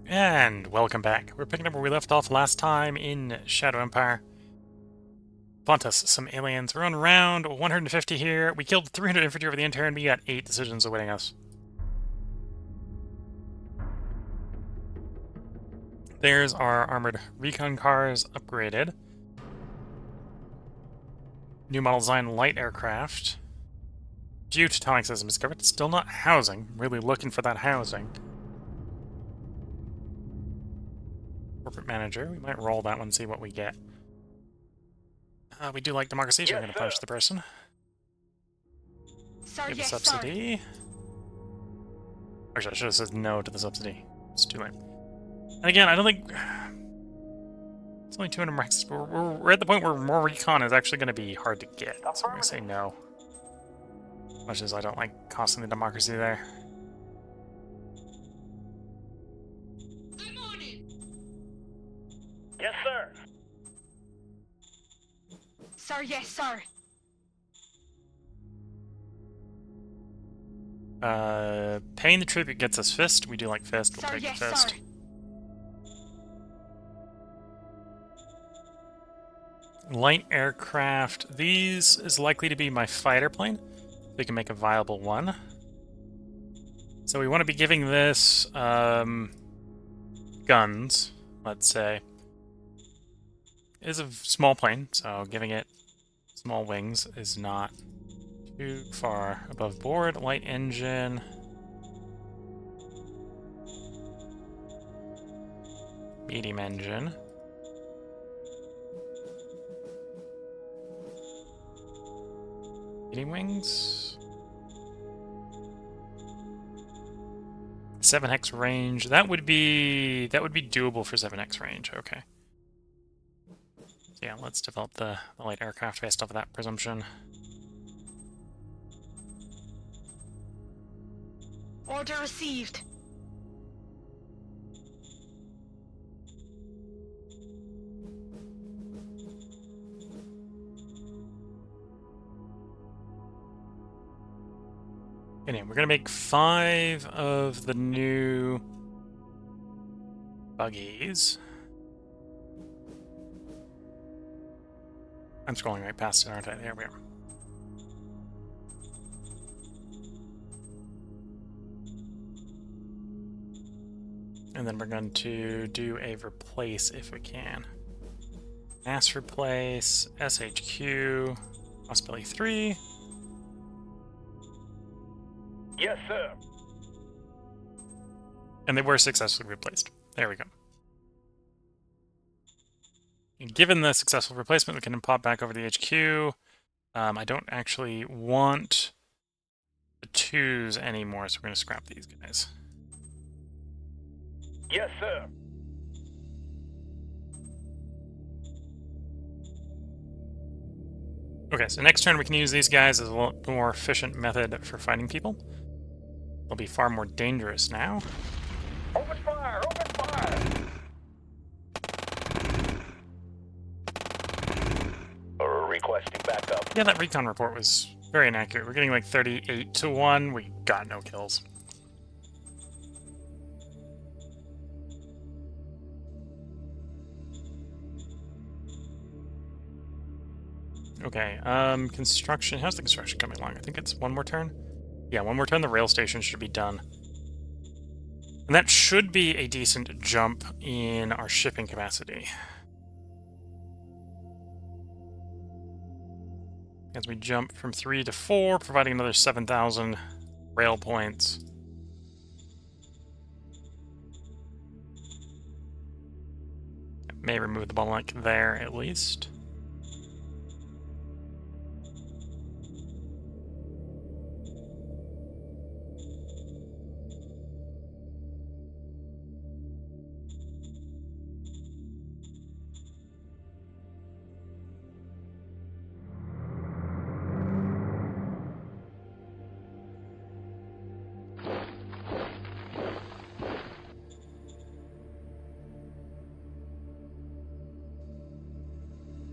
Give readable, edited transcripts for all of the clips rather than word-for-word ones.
And welcome back. We're picking up where we left off last time in Shadow Empire. Fontus, some aliens. We're on round 150 here. We killed 350 over the intern. We got 8 decisions awaiting us. There's our armored recon cars upgraded. New model design light aircraft. Few tectonic systems discovered. Still not housing. Really looking for that housing. Corporate manager. We might roll that one and see what we get. We do like democracy, so we're going to punish the person. Give a subsidy. Actually, I should have said no to the subsidy. It's too late. And again, I don't think... It's only 200 marks, but we're at the point where more recon is actually going to be hard to get. So I'm going to say no. Much as I don't like costing the democracy there. I'm on it. Yes, sir. Sir, yes, sir. Paying the tribute gets us fist. We do like fist. We'll Sir, take yes, the fist. sir. Light aircraft. These is likely to be my fighter plane. We can make a viable one. So we want to be giving this guns, let's say. It is a small plane, so giving it small wings is not too far above board. Light engine. Medium engine. Medium wings. 7x range. That would be doable for 7x range. Okay. Yeah, let's develop the light aircraft based off of that presumption. Order received. Anyway, we're gonna make 5 of the new buggies. I'm scrolling right past it, aren't I? There we are. And then we're going to do a replace if we can. Mass replace, SHQ, possibility 3. Yes, sir. And they were successfully replaced. There we go. And given the successful replacement, we can pop back over the HQ. I don't actually want the 2s anymore, so we're going to scrap these guys. Yes, sir. Okay, so next turn we can use these guys as a lot more efficient method for fighting people. They'll be far more dangerous now. Open fire! Open fire! Requesting backup. Yeah, that recon report was very inaccurate. We're getting like 38 to 1. We got no kills. Okay, construction. How's the construction coming along? I think it's one more turn? Yeah, one more turn. The rail station should be done. And that should be a decent jump in our shipping capacity. As we jump from 3 to 4, providing another 7,000 rail points. May remove the bottleneck there, at least.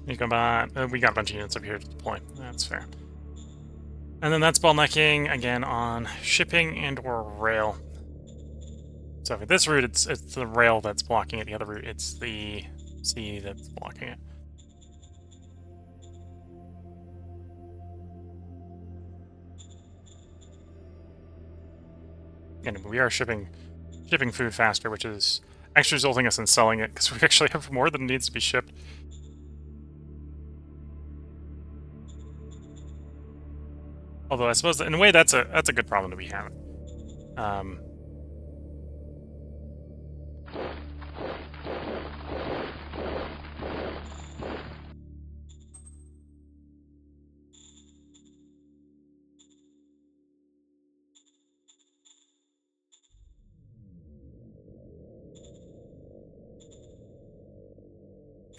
We got a bunch of units up here to deploy. That's fair. And then that's bottlenecking, again, on shipping and or rail. So for this route, it's the rail that's blocking it. The other route, it's the sea that's blocking it. And we are shipping food faster, which is actually resulting us in selling it because we actually have more than needs to be shipped. Although I suppose in a way that's a good problem to be having.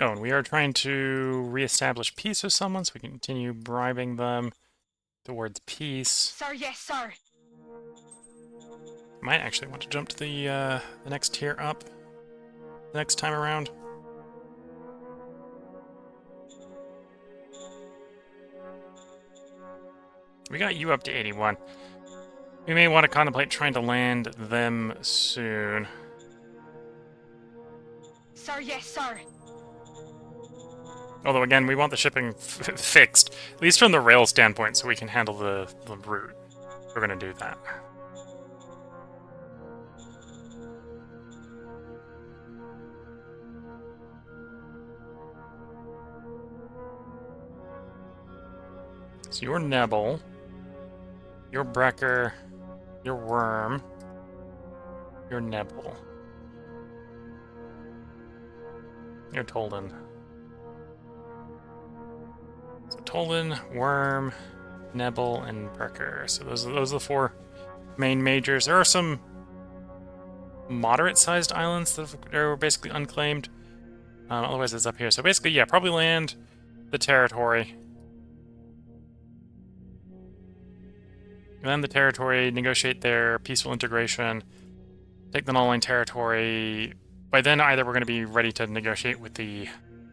Oh, and we are trying to reestablish peace with someone, so we can continue bribing them towards peace. Sir, yes, sir. Might actually want to jump to the next tier up the next time around. We got you up to 81. We may want to contemplate trying to land them soon. Sir, yes, sir. Although, again, we want the shipping fixed, at least from the rail standpoint, so we can handle the route. We're going to do that. So your Nebel, your Brecker, your Worm, your Nebel, your Tolden. So Tolden, Worm, Nebel, and Brecker. So those are the four main majors. There are some moderate-sized islands that are basically unclaimed. Otherwise, it's up here. So basically, yeah, probably land the territory. Land the territory, negotiate their peaceful integration, take the non-aligned territory. By then, either we're going to be ready to negotiate with the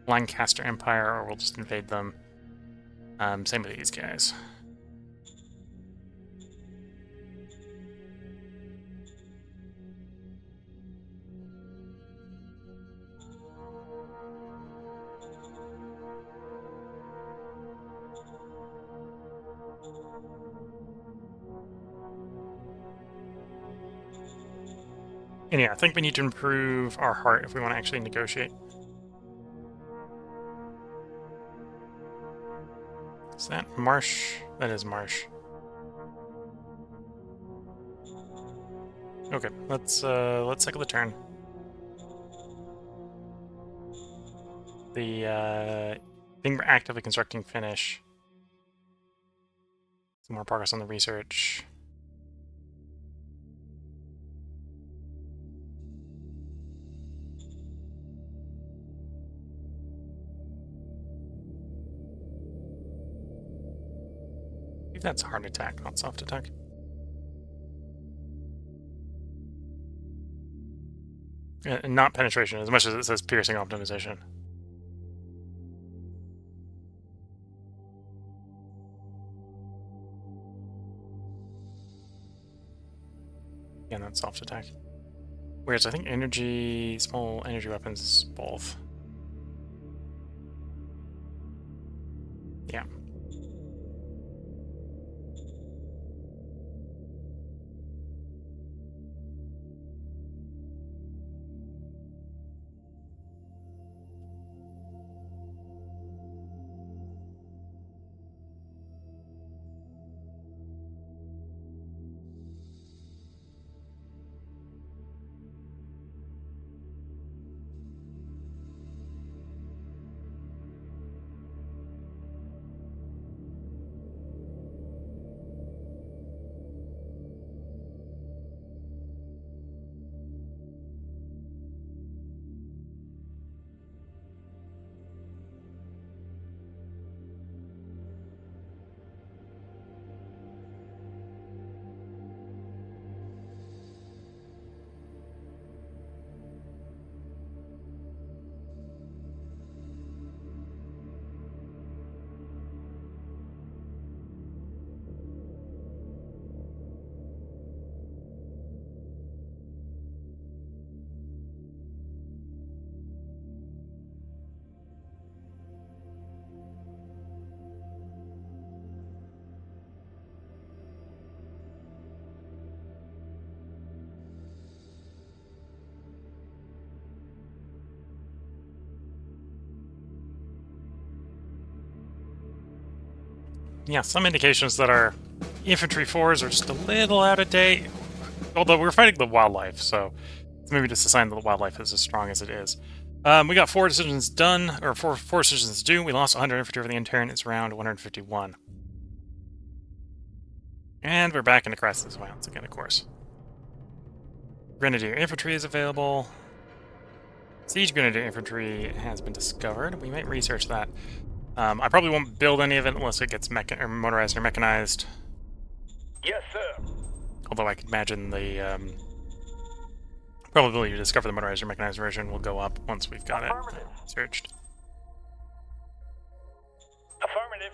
Lancaster Empire, or we'll just invade them. Same with these guys. And yeah, I think we need to improve our heart if we want to actually negotiate. Is that marsh? That is marsh. Okay, let's cycle the turn. The thing we're actively constructing finish. Some more progress on the research. I think that's hard attack, not soft attack. And not penetration, as much as it says piercing optimization. Yeah, that's soft attack. Whereas I think energy, small energy weapons is both. Yeah. yeah, some indications that our infantry 4s are just a little out of date. Although we're fighting the wildlife, so it's maybe just a sign that the wildlife is as strong as it is. We got 4 decisions done, or four decisions due. We lost 100 infantry over the intern. It's round 151. And we're back into crisis violence again, of course. Grenadier infantry is available. Siege Grenadier infantry has been discovered. We might research that. I probably won't build any of it unless it gets motorized or mechanized. Yes, sir. Although I could imagine the probability to discover the motorized or mechanized version will go up once we've got it searched. Affirmative.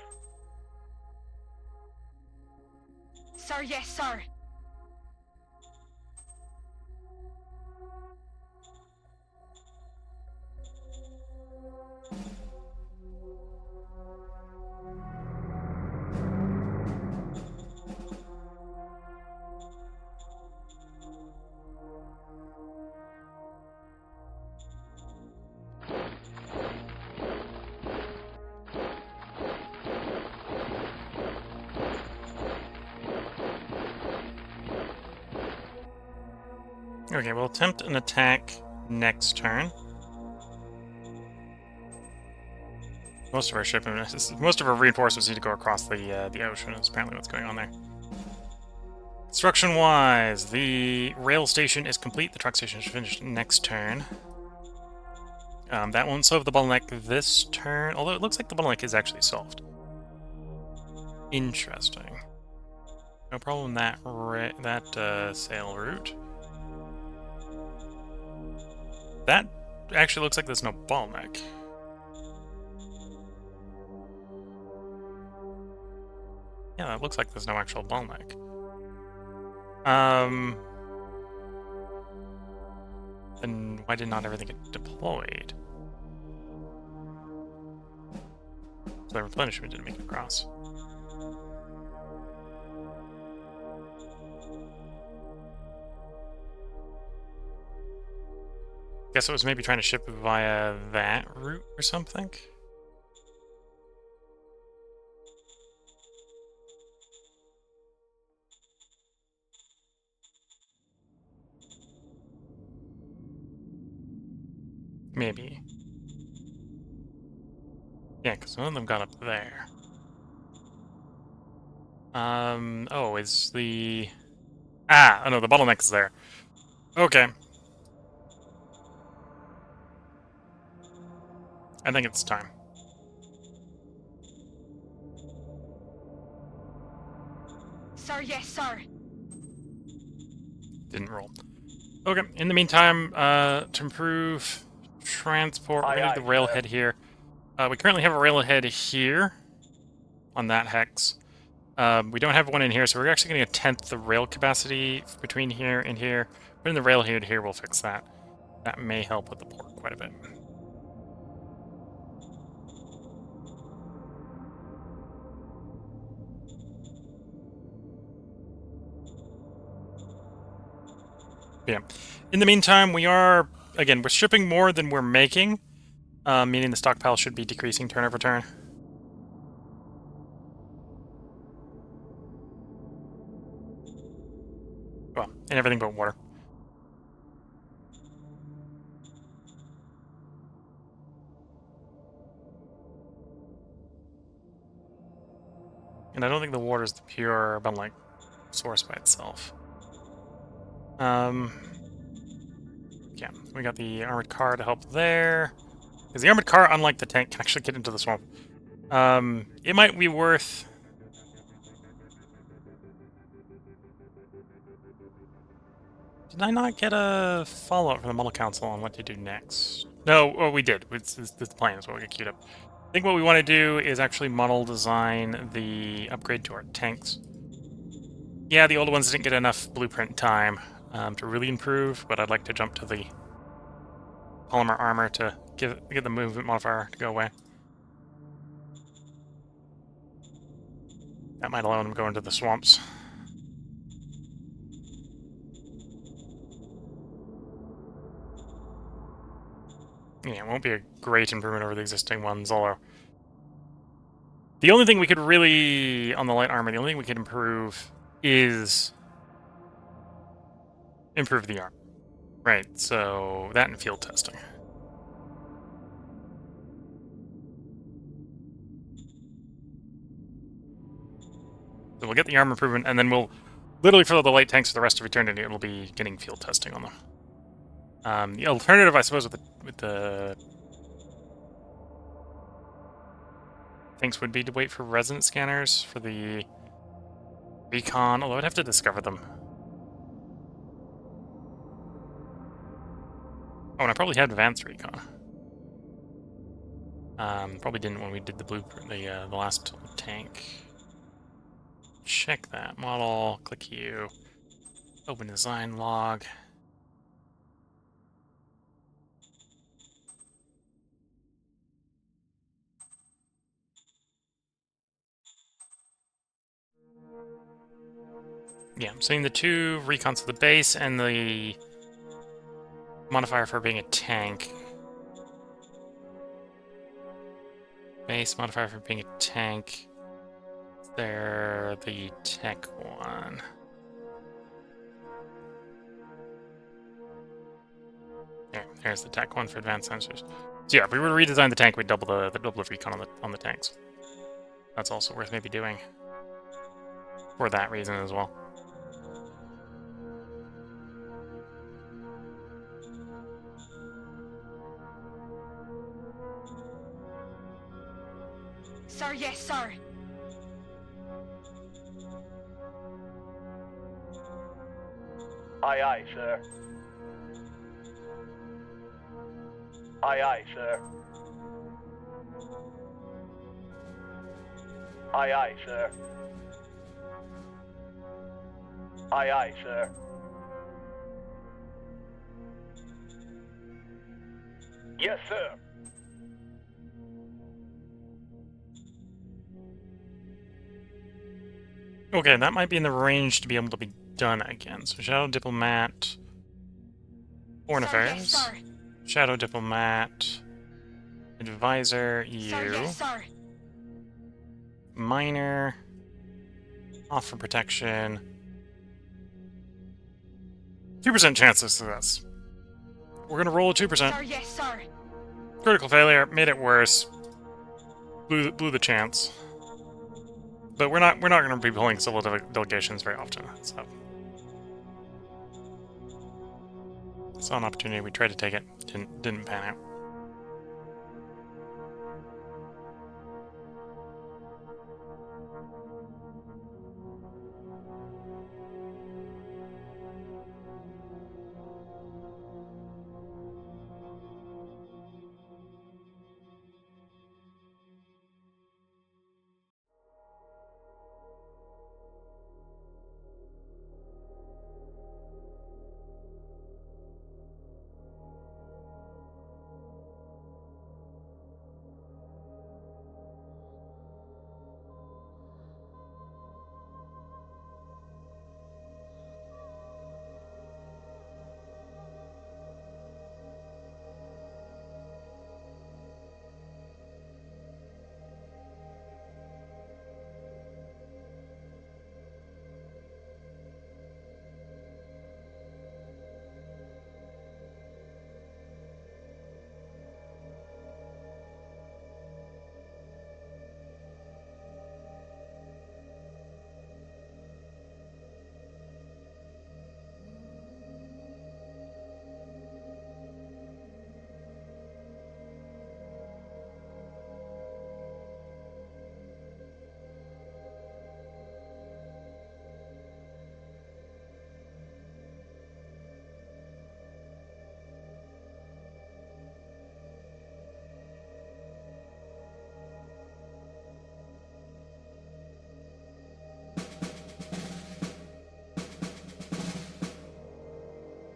Sir, yes, sir. Okay, we'll attempt an attack next turn. Most of our reinforcements need to go across the ocean. Is apparently what's going on there. Construction-wise, the rail station is complete. The truck station is finished next turn. That won't solve the bottleneck this turn, although it looks like the bottleneck is actually solved. Interesting. No problem that sail route. That actually looks like there's no bottleneck. Yeah, that looks like there's no actual bottleneck. Then why did not everything get deployed? So the replenishment didn't make it across. Guess it was maybe trying to ship via that route or something? Maybe. Yeah, because one of them got up there. Oh, is the... Ah, oh no, the bottleneck is there. Okay. I think it's time. Sir, yes, sir. Didn't roll. Okay, in the meantime, to improve transport, we're gonna do the railhead here. We currently have a railhead here on that hex. We don't have one in here, so we're actually getting a tenth the rail capacity between here and here. Putting the railhead here will fix that. That may help with the port quite a bit. Yeah. In the meantime, we are, again, we're shipping more than we're making, meaning the stockpile should be decreasing turn over turn. Well, and everything but water. And I don't think the water is the pure bottleneck source by itself. Yeah, we got the armored car to help there. Because the armored car, unlike the tank, can actually get into the swamp. It might be worth... Did I not get a follow-up from the Model Council on what to do next? No, well, we did. It's the plan is what we get queued up. I think what we want to do is actually model design the upgrade to our tanks. Yeah, the old ones didn't get enough blueprint time to really improve, but I'd like to jump to the polymer armor to get the movement modifier to go away. That might allow them to go into the swamps. Yeah, it won't be a great improvement over the existing ones, although The only thing we could really, on the light armor, the only thing we could improve is improve the armor. Right, so that and field testing. So we'll get the armor improvement, and then we'll literally for the light tanks for the rest of eternity, it'll be getting field testing on them. The alternative, I suppose, with the things would be to wait for resonance scanners for the recon, although I'd have to discover them. Oh, and I probably had advanced recon. Probably didn't when we did the blueprint, the last tank. Check that model. Click U. Open design log. Yeah, I'm seeing the two recons of the base and the modifier for being a tank. Base modifier for being a tank. They're the tech one. There's the tech one for advanced sensors. So yeah, if we were to redesign the tank, we'd double the recon on the tanks. That's also worth maybe doing for that reason as well. Sir, yes, sir. Aye, aye, sir. Aye, aye, sir. Aye, aye, sir. Aye, aye, sir. Yes, sir. Okay, that might be in the range to be able to be done again. So Shadow Diplomat, Foreign Sir, yes, Affairs, sir. Shadow Diplomat, Advisor, Sir, you, yes, sir. Minor, off for protection, 2% chance of success. We're gonna roll a 2%. Sir, yes, sir. Critical failure, made it worse. Blew the chance. But we're not gonna be pulling civil delegations very often, so. Saw an opportunity, we tried to take it, didn't pan out.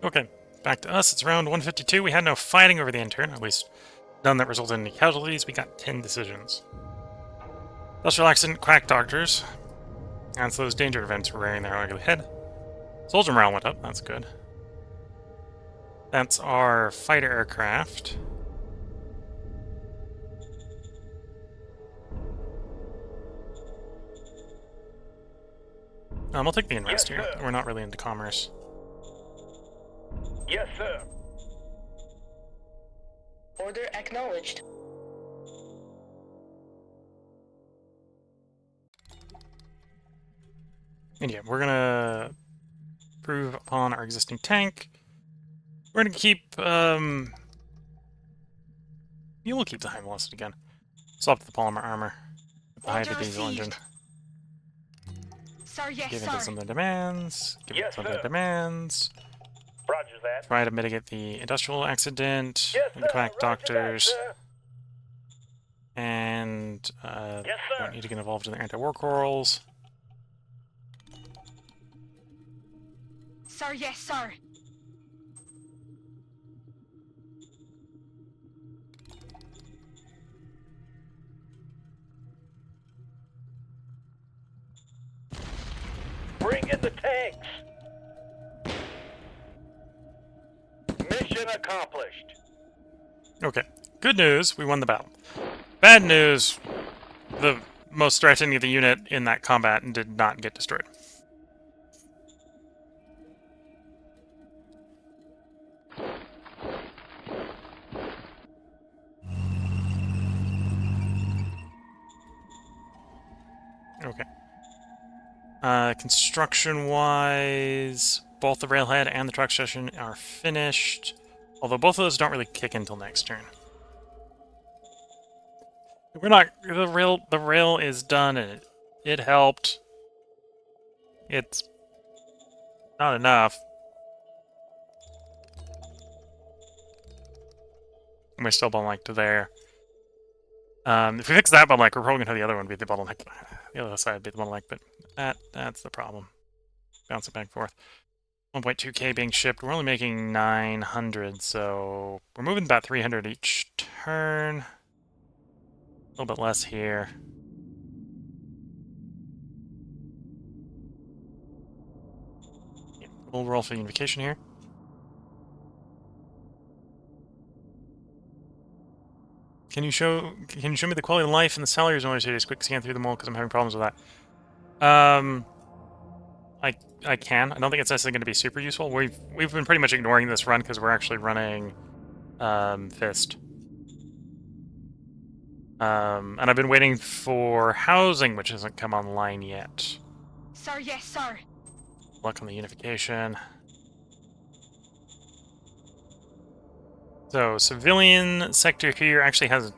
Okay, back to us. It's round 152. We had no fighting over the intern, at least none that resulted in any casualties. We got 10 decisions. Industrial accident, quack doctors. And so those danger events were rearing their ugly head. Soldier morale went up, that's good. That's our fighter aircraft. We'll take the invest Yes, here. sir. We're not really into commerce. Yes, sir. Order acknowledged. And yeah, we're gonna improve upon our existing tank. We're gonna keep, yeah, we'll keep the high velocity gun. Swap to the polymer armor. With the high Order diesel engine. received. Sir, yes, Give sir. into some of their demands. Give Yes, into some of their sir. demands. Roger that. Try to mitigate the industrial accident. Yes, And the sir. quack Roger doctors. that, sir. And, Yes, don't sir. need to get involved in their anti-war quarrels. Sir, yes, sir. Bring in the tanks. Mission accomplished. Okay. Good news, we won the battle. Bad news, the most threatening of the unit in that combat did not get destroyed. Okay. Construction-wise, both the railhead and the truck station are finished. Although both of those don't really kick in until next turn. We're not... The rail is done, and it helped. It's not enough. And we're still bottlenecked to there. If we fix that bottleneck, we're probably going to have the other one be the bottleneck. The other side be the bottleneck, but that's the problem. Bouncing back and forth. 1.2k being shipped. We're only making 900, so we're moving about 300 each turn. A little bit less here. Yeah, we'll roll for unification here. Can you show me the quality of life and the salaries in order to do a quick scan through them all, because I'm having problems with that. I can. I don't think it's necessarily going to be super useful. We've been pretty much ignoring this run because we're actually running Fist. And I've been waiting for housing, which hasn't come online yet. Sir, yes, sir. Luck on the unification. So, civilian sector here actually has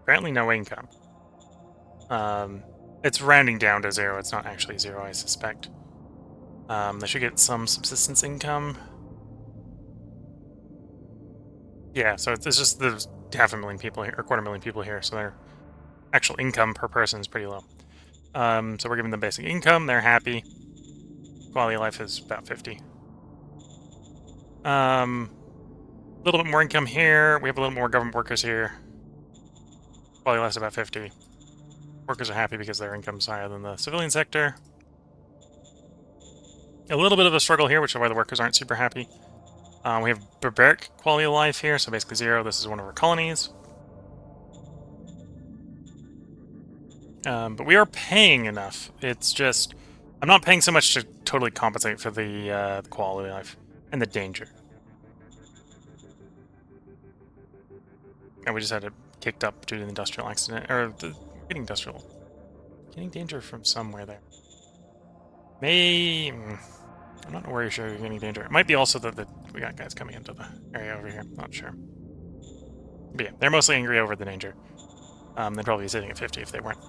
apparently no income. It's rounding down to 0. It's not actually 0, I suspect. They should get some subsistence income. Yeah, so it's just there's 500,000 people here, or 250,000 people here, so their actual income per person is pretty low. So we're giving them basic income, they're happy. Quality of life is about 50. A little bit more income here. We have a little more government workers here. Quality of life is about 50. Workers are happy because their income's higher than the civilian sector. A little bit of a struggle here, which is why the workers aren't super happy. We have barbaric quality of life here, so basically 0. This is one of our colonies. But we are paying enough. It's just... I'm not paying so much to totally compensate for the quality of life and the danger. And we just had it kicked up due to the industrial accident. Or, getting danger from somewhere there. I'm not really sure you're getting danger. It might be also that we got guys coming into the area over here. Not sure. But yeah, they're mostly angry over the danger. They'd probably be sitting at 50 if they weren't.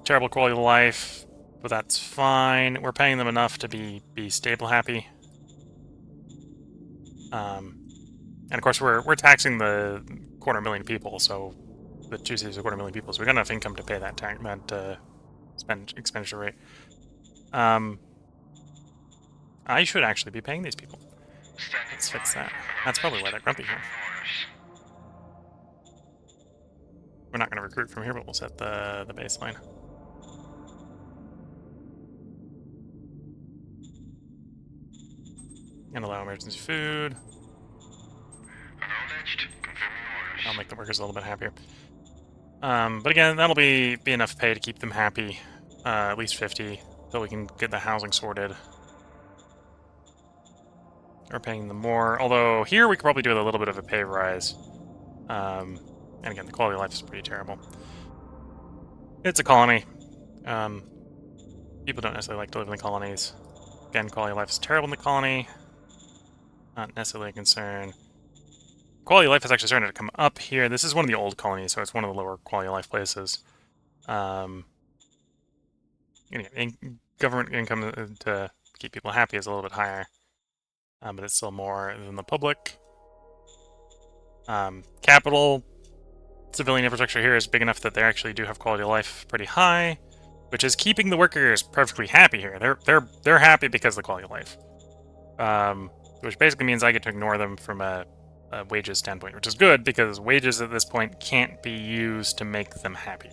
Terrible quality of life, but that's fine. We're paying them enough to be stable happy. And of course we're taxing the 250,000 people, so the 2 cities are 250,000 people, so we got enough income to pay that expenditure rate. I should actually be paying these people. Let's fix that. That's probably why they're grumpy here. We're not going to recruit from here, but we'll set the baseline. And allow emergency food. I'll make the workers a little bit happier. But again, that'll be enough pay to keep them happy. At least 50. until we can get the housing sorted. We're paying them more, although here we could probably do a little bit of a pay rise. And again, the quality of life is pretty terrible. It's a colony. People don't necessarily like to live in the colonies. Again, quality of life is terrible in the colony. Not necessarily a concern. Quality of life is actually starting to come up here. This is one of the old colonies, so it's one of the lower quality of life places. Government income to keep people happy is a little bit higher, but it's still more than the public. Capital civilian infrastructure here is big enough that they actually do have quality of life pretty high, which is keeping the workers perfectly happy here. They're happy because of the quality of life, which basically means I get to ignore them from a wages standpoint, which is good because wages at this point can't be used to make them happy.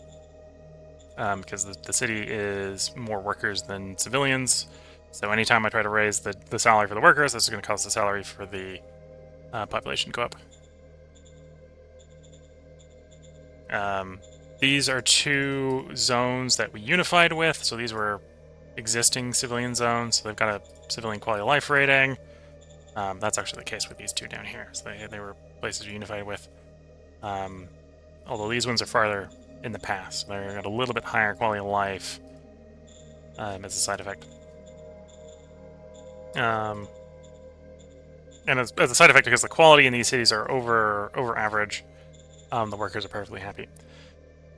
Because the city is more workers than civilians, so anytime I try to raise the salary for the workers, this is going to cause the salary for the population to go up. These are two zones that we unified with, so these were existing civilian zones, so they've got a civilian quality of life rating. That's actually the case with these two down here, so they were places we unified with. Although these ones are farther in the past, so they're got a little bit higher quality of life as a side effect. And as a side effect, because the quality in these cities are over average, the workers are perfectly happy.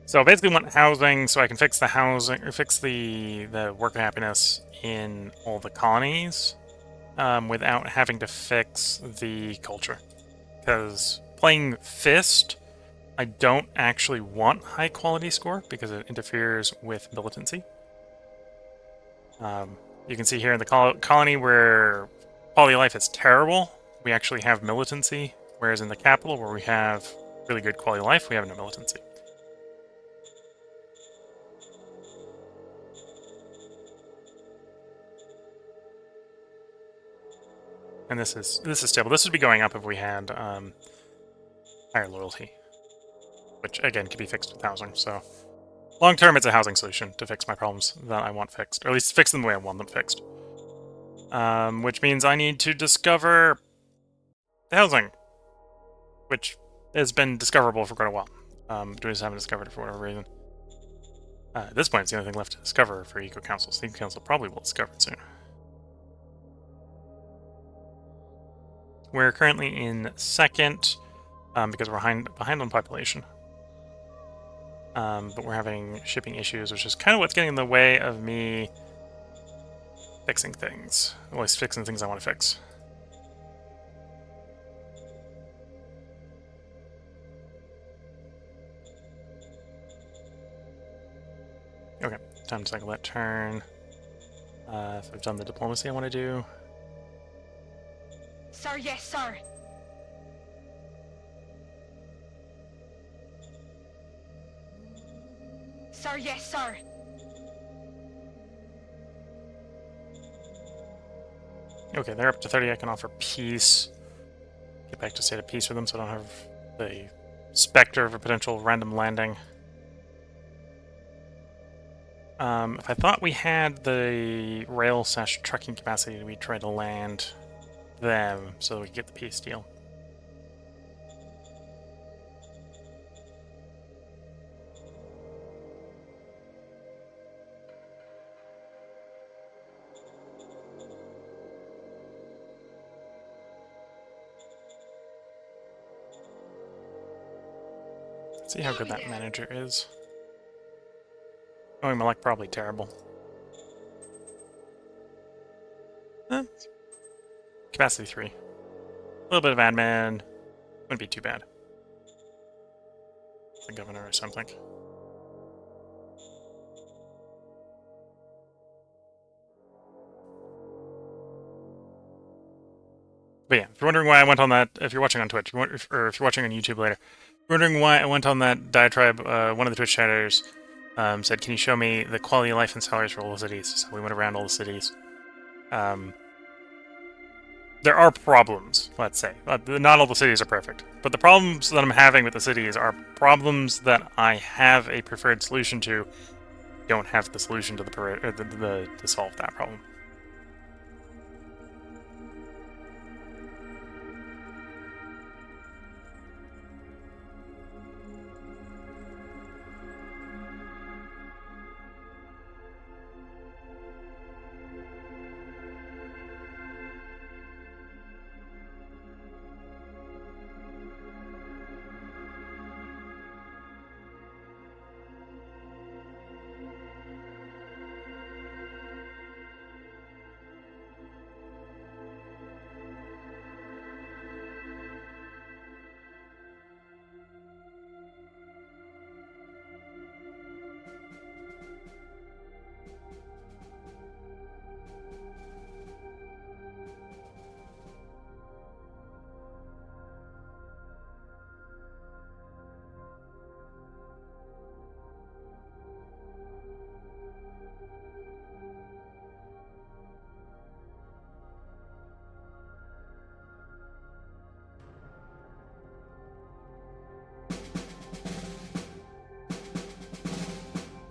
So basically, I want housing, so I can fix the housing, or fix the worker happiness in all the colonies, without having to fix the culture. Because playing Fist, I don't actually want high quality score because it interferes with militancy. You can see here in the colony where quality of life is terrible, we actually have militancy, whereas in the capital where we have really good quality of life, we have no militancy. And this is stable. This would be going up if we had higher loyalty, which again could be fixed with housing. So long term, it's a housing solution to fix my problems that I want fixed, or at least fix them the way I want them fixed. Which means I need to discover the housing, which has been discoverable for quite a while. We just haven't discovered it for whatever reason. At this point, it's the only thing left to discover for Eco Council. So Eco Council probably will discover it soon. We're currently in second because we're behind on population. But we're having shipping issues, which is kind of what's getting in the way of me fixing things. At least fixing things I want to fix. Okay, time to cycle that turn. If I've done the diplomacy I want to do. Sir, yes, sir. Sir, yes, sir. Okay, they're up to 30. I can offer peace. Get back to state of peace with them so I don't have the specter of a potential random landing. If I thought we had the rail/trucking capacity, we'd try to land them so we could get the peace deal. Let's see how good that manager is. Oh, my luck probably terrible. Capacity 3. A little bit of admin. Wouldn't be too bad. The governor or something. But yeah, if you're wondering why I went on that, if you're watching on Twitch, or if you're watching on YouTube later, if you're wondering why I went on that diatribe, one of the Twitch chatters said, can you show me the quality of life and salaries for all the cities? So we went around all the cities. There are problems, let's say. Not all the cities are perfect. But the problems that I'm having with the cities are problems that I have a preferred solution to don't have the solution to to solve that problem.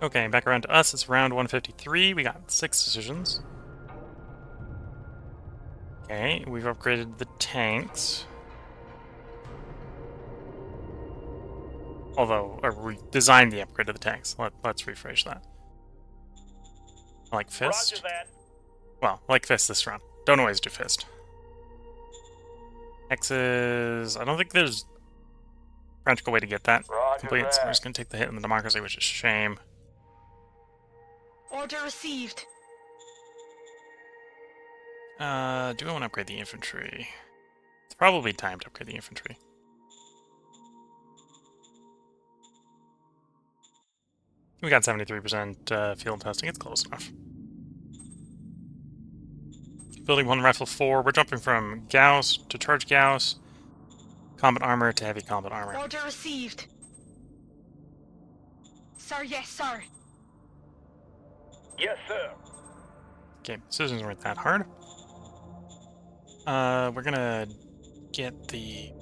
Okay, back around to us. It's round 153. We got 6 decisions. Okay, we've upgraded the tanks. Although, or we designed the upgrade of the tanks. Let's rephrase that. I like Fist. Roger that. Well, I like Fist this round. Don't always do Fist. X's... I don't think there's a practical way to get that complete, so we're just going to take the hit in the democracy, which is a shame. Order received. Do I want to upgrade the infantry? It's probably time to upgrade the infantry. We got 73% field testing. It's close enough. Building 1 rifle 4. We're jumping from Gauss to charge Gauss, combat armor to heavy combat armor. Order received. Sir, yes, sir. Yes, sir. Okay, decisions weren't that hard. We're gonna get the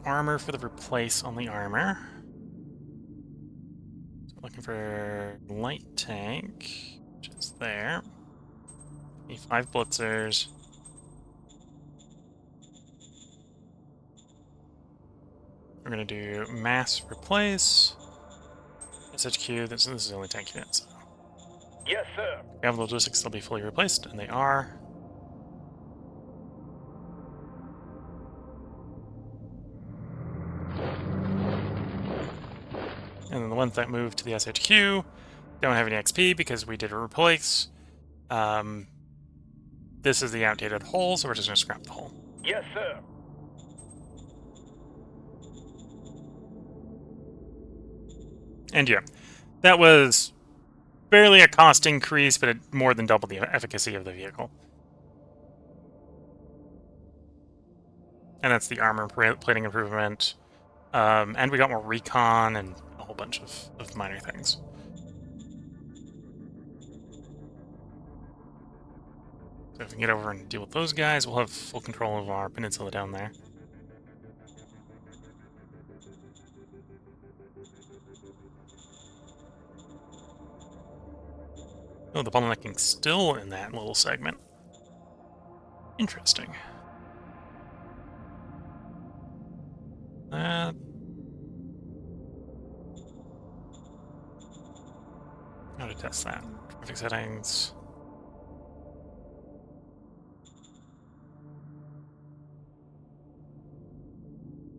armor for the replace on the armor. So looking for light tank, which is there. Need 5 blitzers. We're gonna do mass replace. SHQ, this is the only tank unit, so. Yes, sir. We have logistics, they'll be fully replaced, and they are. And then the ones that move to the SHQ don't have any XP because we did a replace. This is the outdated hull, so we're just going to scrap the hull. Yes, sir. And yeah, that was barely a cost increase, but it more than doubled the efficacy of the vehicle. And that's the armor plating improvement. And we got more recon and a whole bunch of minor things. So if we can get over and deal with those guys, we'll have full control of our peninsula down there. Oh, the bottlenecking's still in that little segment. Interesting. How to test that? Traffic settings.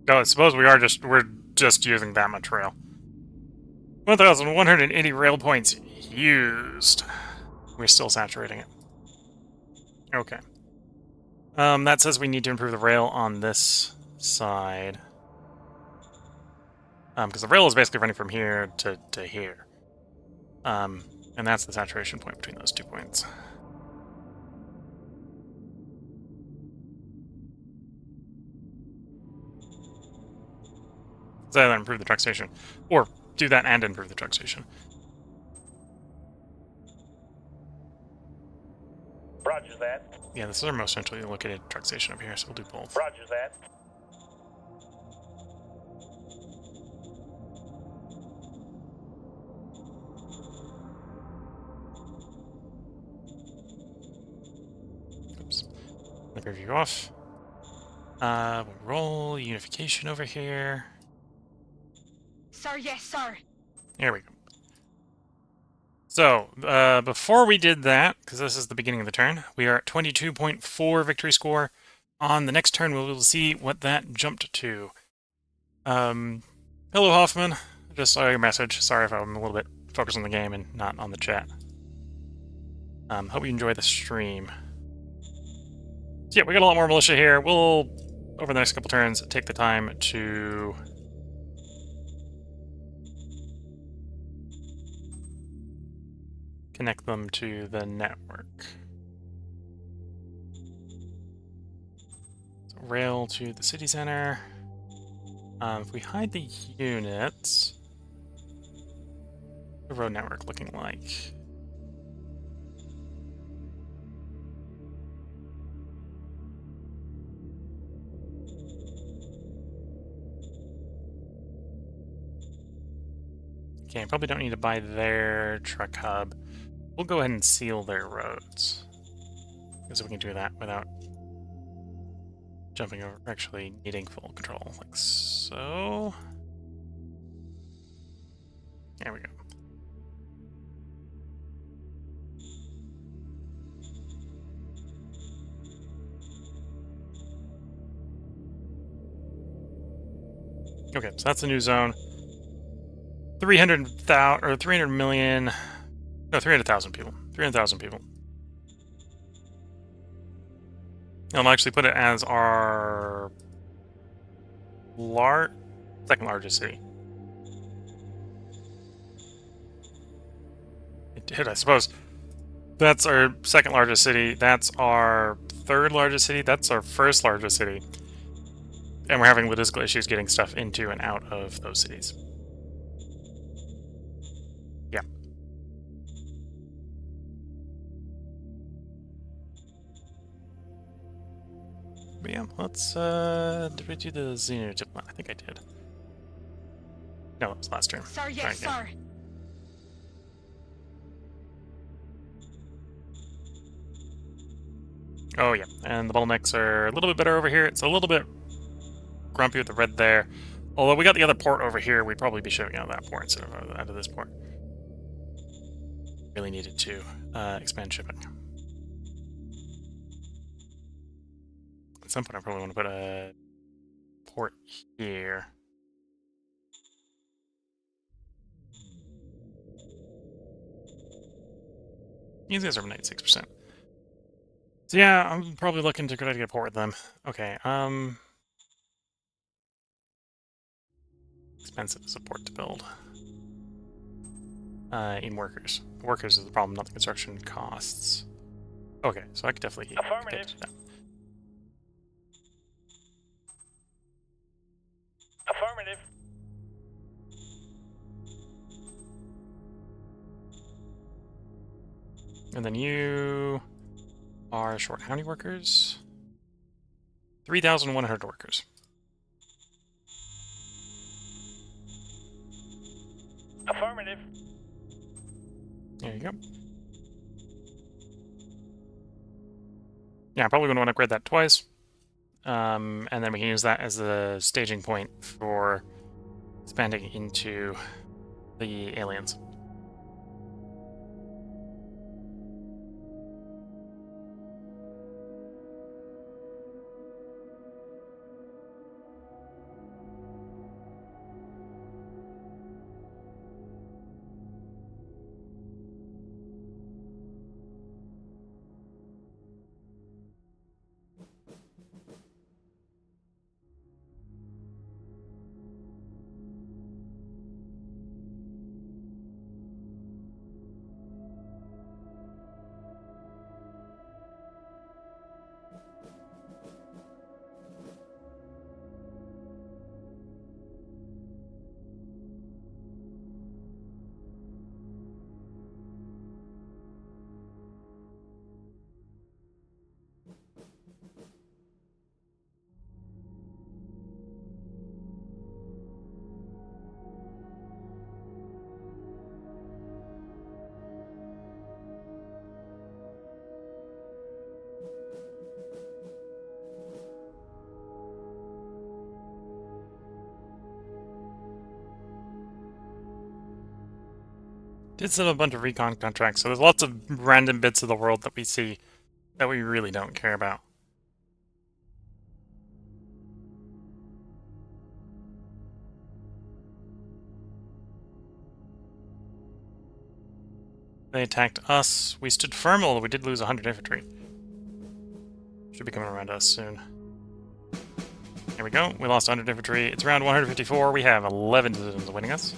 Oh, I suppose we're just using that much rail. 1,180 rail points used. We're still saturating it. Okay. That says we need to improve the rail on this side. Because the rail is basically running from here to here. And that's the saturation point between those 2 points. So either improve the truck station, or do that and improve the truck station. Roger that. Yeah, this is our most centrally located truck station up here, so we'll do both. Roger that. Hyper view off. We'll roll unification over here. Sir, yes, sir. There we go. So, before we did that, because this is the beginning of the turn, we are at 22.4 victory score. On the next turn, we'll see what that jumped to. Hello, Hoffman. Just saw your message. Sorry if I'm a little bit focused on the game and not on the chat. Hope you enjoy the stream. So yeah, we got a lot more militia here. We'll, over the next couple turns, take the time to connect them to the network. So rail to the city center. If we hide the units, the road network looking like? Okay, probably don't need to buy their truck hub. We'll go ahead and seal their roads. Because we can do that without jumping over, actually needing full control, like so. There we go. Okay, so that's the new zone. 300,000 or 300 million. No, 300,000 people. 300,000 people. I'll actually put it as our second largest city. It did, I suppose. That's our second largest city. That's our third largest city. That's our first largest city. And we're having logistical issues getting stuff into and out of those cities. Yeah. But yeah, let's, did we do the Xenu diplomat? I think I did. No, it was last turn. Sir, yes, Right, yeah. sir. Oh yeah, and the bottlenecks are a little bit better over here. It's a little bit grumpy with the red there. Although we got the other port over here, we'd probably be shipping out of that port instead of out of this port. Really needed to expand shipping. At some point, I probably want to put a port here. These guys are 96%. So yeah, I'm probably looking to try to get a port with them. Okay, expensive support to build. In workers. The workers is the problem, not the construction costs. Okay, so I could definitely Affirmative. do that. Affirmative. And then you are short how many workers? 3,100 workers. Affirmative. There you go. Yeah, I'm probably going to want to upgrade that twice. And then we can use that as the staging point for expanding into the aliens. did set up a bunch of recon contracts, so there's lots of random bits of the world that we see that we really don't care about. They attacked us. We stood firm, although we did lose 100 infantry. Should be coming around us soon. Here we go. We lost 100 infantry. It's around 154. We have 11 citizens winning us.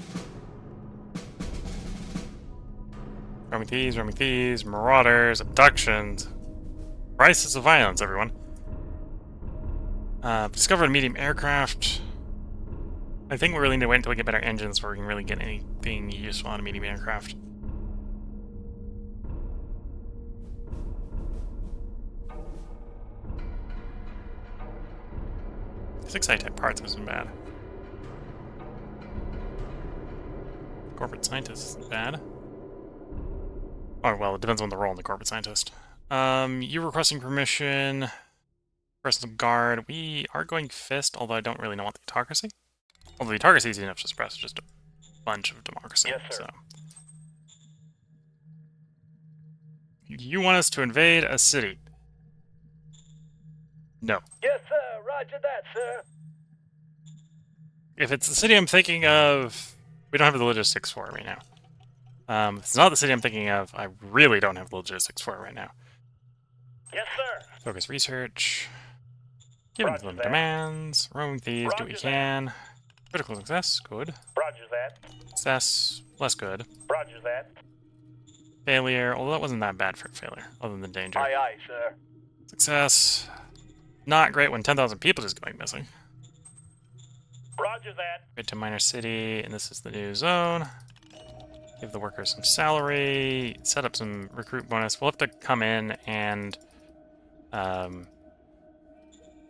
Roaming thieves, marauders, abductions. Crisis of violence, everyone. Discovered a medium aircraft. I think we really need to wait until we get better engines before we can really get anything useful on a medium aircraft. 6 A-type parts wasn't bad. Corporate scientist isn't bad. Oh, well, it depends on the role in the corporate scientist. You're requesting permission. Personal guard. We are going fist, although I don't really know what the autocracy. Although the autocracy is easy enough to suppress, it's just a bunch of democracy. Yes, sir. So. You want us to invade a city? No. Yes, sir. Roger that, sir. If it's the city I'm thinking of, we don't have the logistics for it right now. If it's not the city I'm thinking of, I really don't have the logistics for it right now. Yes, sir. Focus research. Give Roger them that. demands. Roaming thieves, do what you Roger that. can. Critical success, good. Roger that. Success, less good. Roger that. Failure, although that wasn't that bad for a failure, other than danger. Aye, aye, sir. Success, not great when 10,000 people just going missing. Roger that. Get to minor city, and this is the new zone. Give the workers some salary, set up some recruit bonus. We'll have to come in and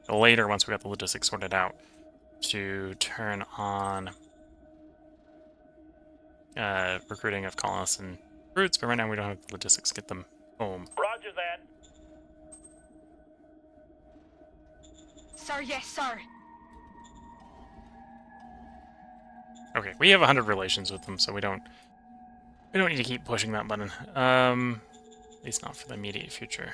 later, once we got the logistics sorted out, to turn on recruiting of colonists and recruits, but right now we don't have the logistics to get them home. Roger that. Sir, yes, sir. Okay, we have 100 relations with them, so we don't need to keep pushing that button. At least not for the immediate future.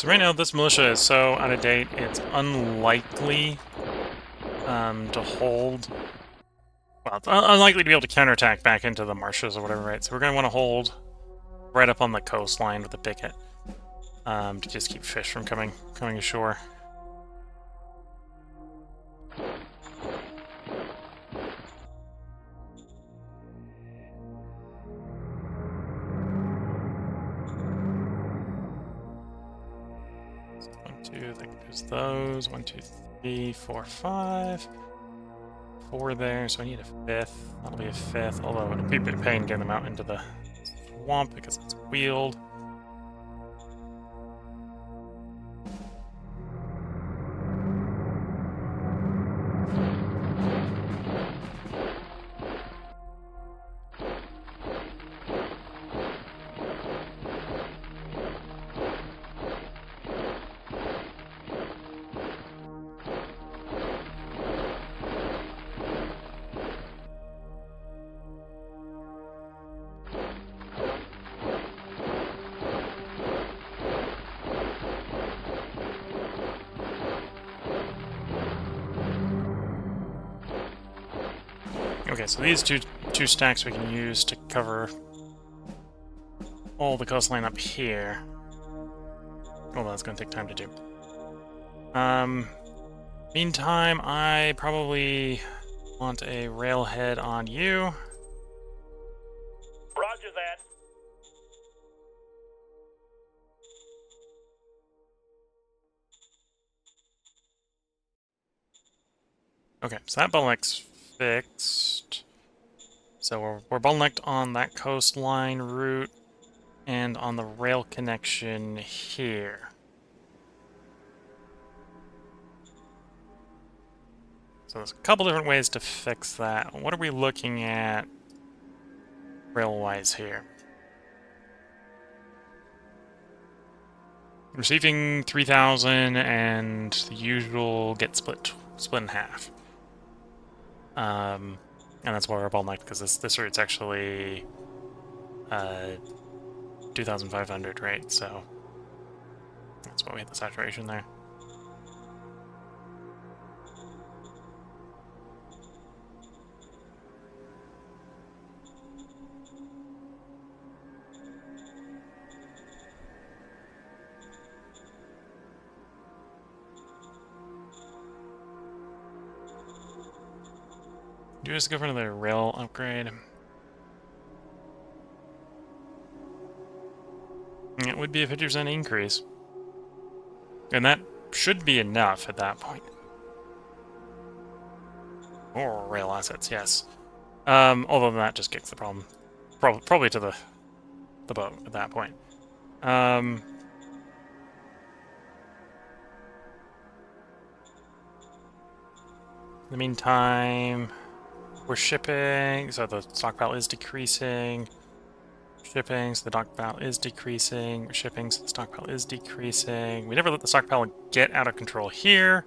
So right now, this militia is so out of date, it's unlikely to hold. Well, it's unlikely to be able to counterattack back into the marshes or whatever, right? So we're going to want to hold right up on the coastline with the picket to just keep fish from coming ashore. There's those. 1, 2, 3, 4, 5. 4 there, so I need a 5th. That'll be a 5th, although it'll be a bit of pain getting them out into the swamp because it's wheeled. Okay, so these two stacks we can use to cover all the coastline up here. Although that's going to take time to do. Meantime, I probably want a railhead on you. Okay, so that bottleneck's fixed. So we're bottlenecked on that coastline route and on the rail connection here. So there's a couple different ways to fix that. What are we looking at rail-wise here? Receiving 3,000 and the usual get split in half. And that's why we're bottlenecked, because this route's actually 2,500, right? So that's why we hit the saturation there. Do you just go for another rail upgrade? It would be a 50% increase. And that should be enough at that point. Or rail assets, yes. Although that just kicks the problem. Probably to the boat at that point. In the meantime, we're shipping, so the stockpile is decreasing. Shipping, so the stockpile is decreasing. We're shipping, so the stockpile is decreasing. We never let the stockpile get out of control here.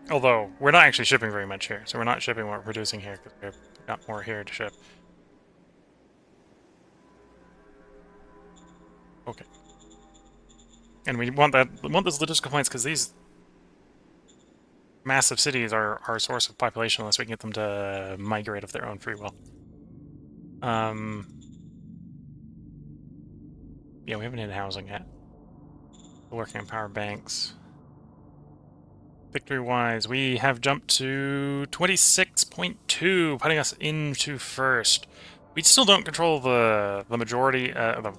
Although, we're not actually shipping very much here, so we're not shipping what we're producing here, because we've got more here to ship. Okay. And we want those logistical points, because these massive cities are our source of population unless we can get them to migrate of their own free will. Yeah, we haven't hit housing yet. We're working on power banks. Victory-wise, we have jumped to 26.2, putting us into first. We still don't control the majority, the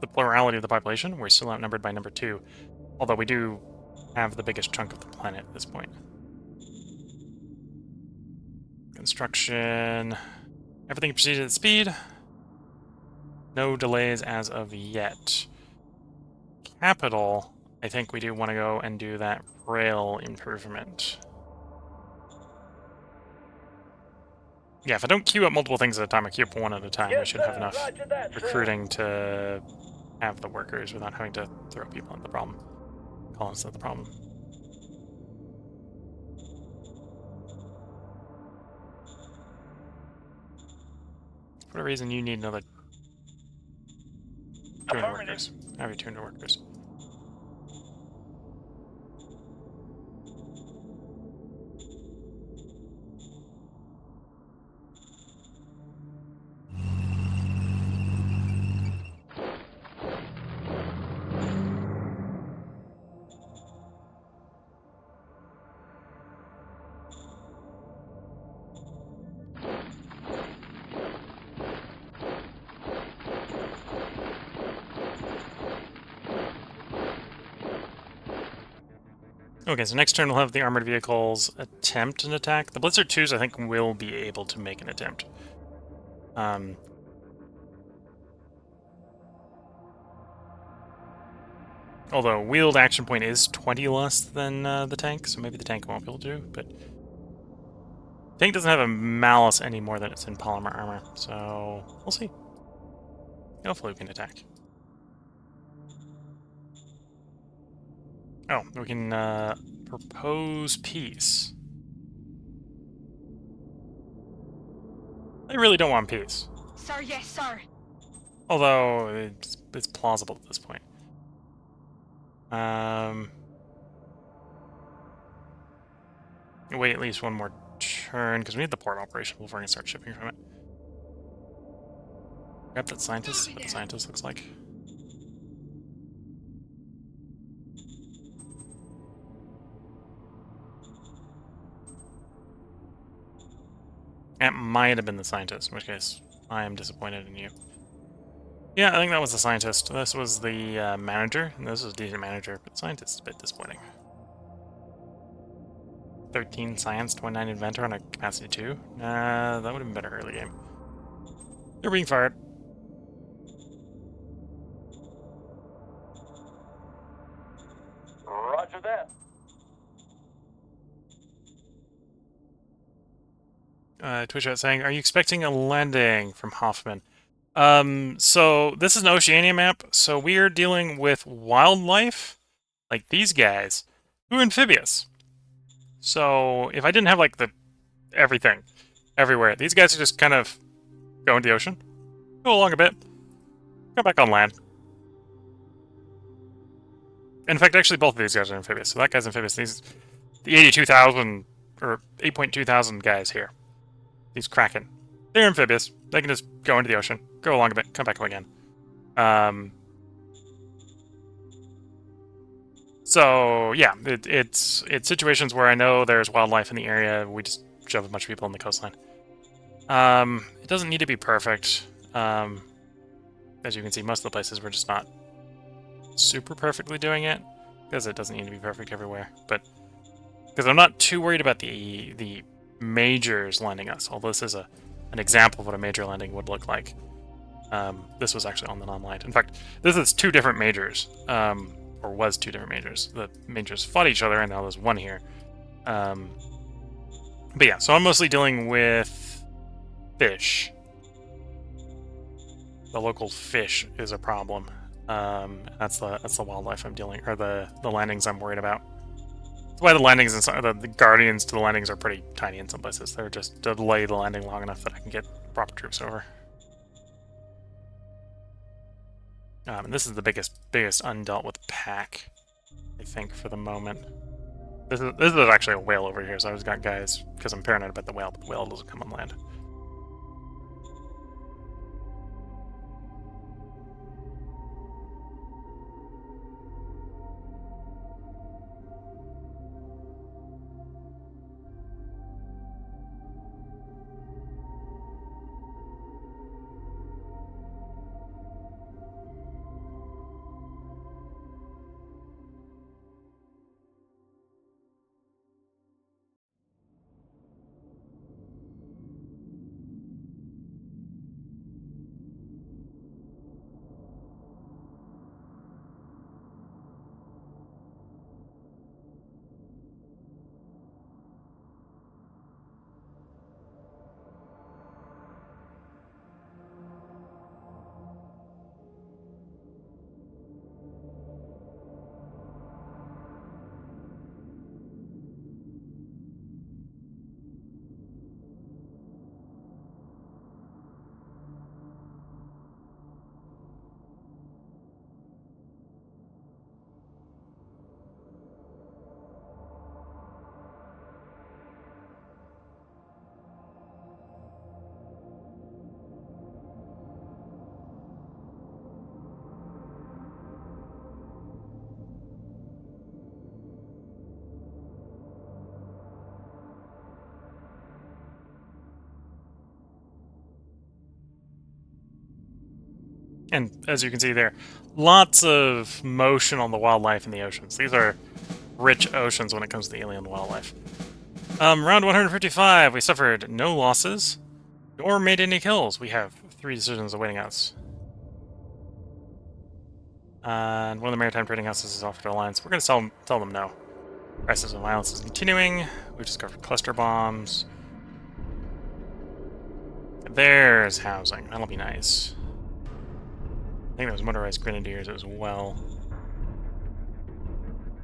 plurality of the population. We're still outnumbered by number 2, although we do have the biggest chunk of the planet at this point. Construction. Everything proceeded at speed. No delays as of yet. Capital, I think we do want to go and do that rail improvement. Yeah, if I don't queue up multiple things at a time, I queue up one at a time, we should have enough recruiting to have the workers without having to throw people at the problem. Colonists at the problem. For whatever reason, you need another 200 workers. Have your 200 workers. Okay, so next turn we'll have the armored vehicles attempt an attack. The Blizzard 2s, I think, will be able to make an attempt. Although wheeled action point is 20 less than the tank, so maybe the tank won't be able to, but... The tank doesn't have a malice any more than it's in polymer armor, so we'll see. Hopefully we can attack. Oh, we can propose peace. I really don't want peace. Sir, yes, sir. Although, it's plausible at this point. Wait at least one more turn, because we need the port operation before we can start shipping from it. Grab that scientist, see what the scientist looks like. That might have been the scientist, in which case I am disappointed in you. Yeah, I think that was the scientist. This was the manager, and this was a decent manager, but the scientist is a bit disappointing. 13 science, 29 inventor on a capacity 2? Nah, that would have been better early game. They're being fired. Roger that. Twitch chat saying, are you expecting a landing from Hoffman? So this is an Oceania map, so we're dealing with wildlife, like these guys, who are amphibious. So if I didn't have, like, the everything, everywhere, these guys are just kind of go into the ocean, go along a bit, come back on land. In fact, actually, both of these guys are amphibious. So that guy's amphibious. These, the 82,000, or 8.2 thousand guys here. These Kraken. They're amphibious. They can just go into the ocean, go along a bit, come back again. So, yeah, it's situations where I know there's wildlife in the area, we just shove a bunch of people on the coastline. It doesn't need to be perfect. As you can see, most of the places we're just not super perfectly doing it, because it doesn't need to be perfect everywhere. But because I'm not too worried about the majors landing us, although this is an example of what a major landing would look like. This was actually on the non-light. In fact, this is two different majors, or was two different majors. The majors fought each other, and now there's one here. But yeah, so I'm mostly dealing with fish. The local fish is a problem. That's the wildlife I'm dealing, or the landings I'm worried about. That's why the landings and the guardians to the landings are pretty tiny in some places. They're just to delay the landing long enough that I can get proper troops over. And this is the biggest undealt with pack, I think, for the moment. This is actually a whale over here, so I just got guys because I'm paranoid about the whale, but the whale doesn't come on land. And as you can see there, lots of motion on the wildlife in the oceans. These are rich oceans when it comes to the alien wildlife. Round 155, we suffered no losses, nor made any kills. We have 3 decisions awaiting us. And one of the maritime trading houses is offered alliance. We're going to tell them no. Crisis of violence is continuing. We've discovered cluster bombs. There's housing. That'll be nice. I think there's motorized grenadiers as well.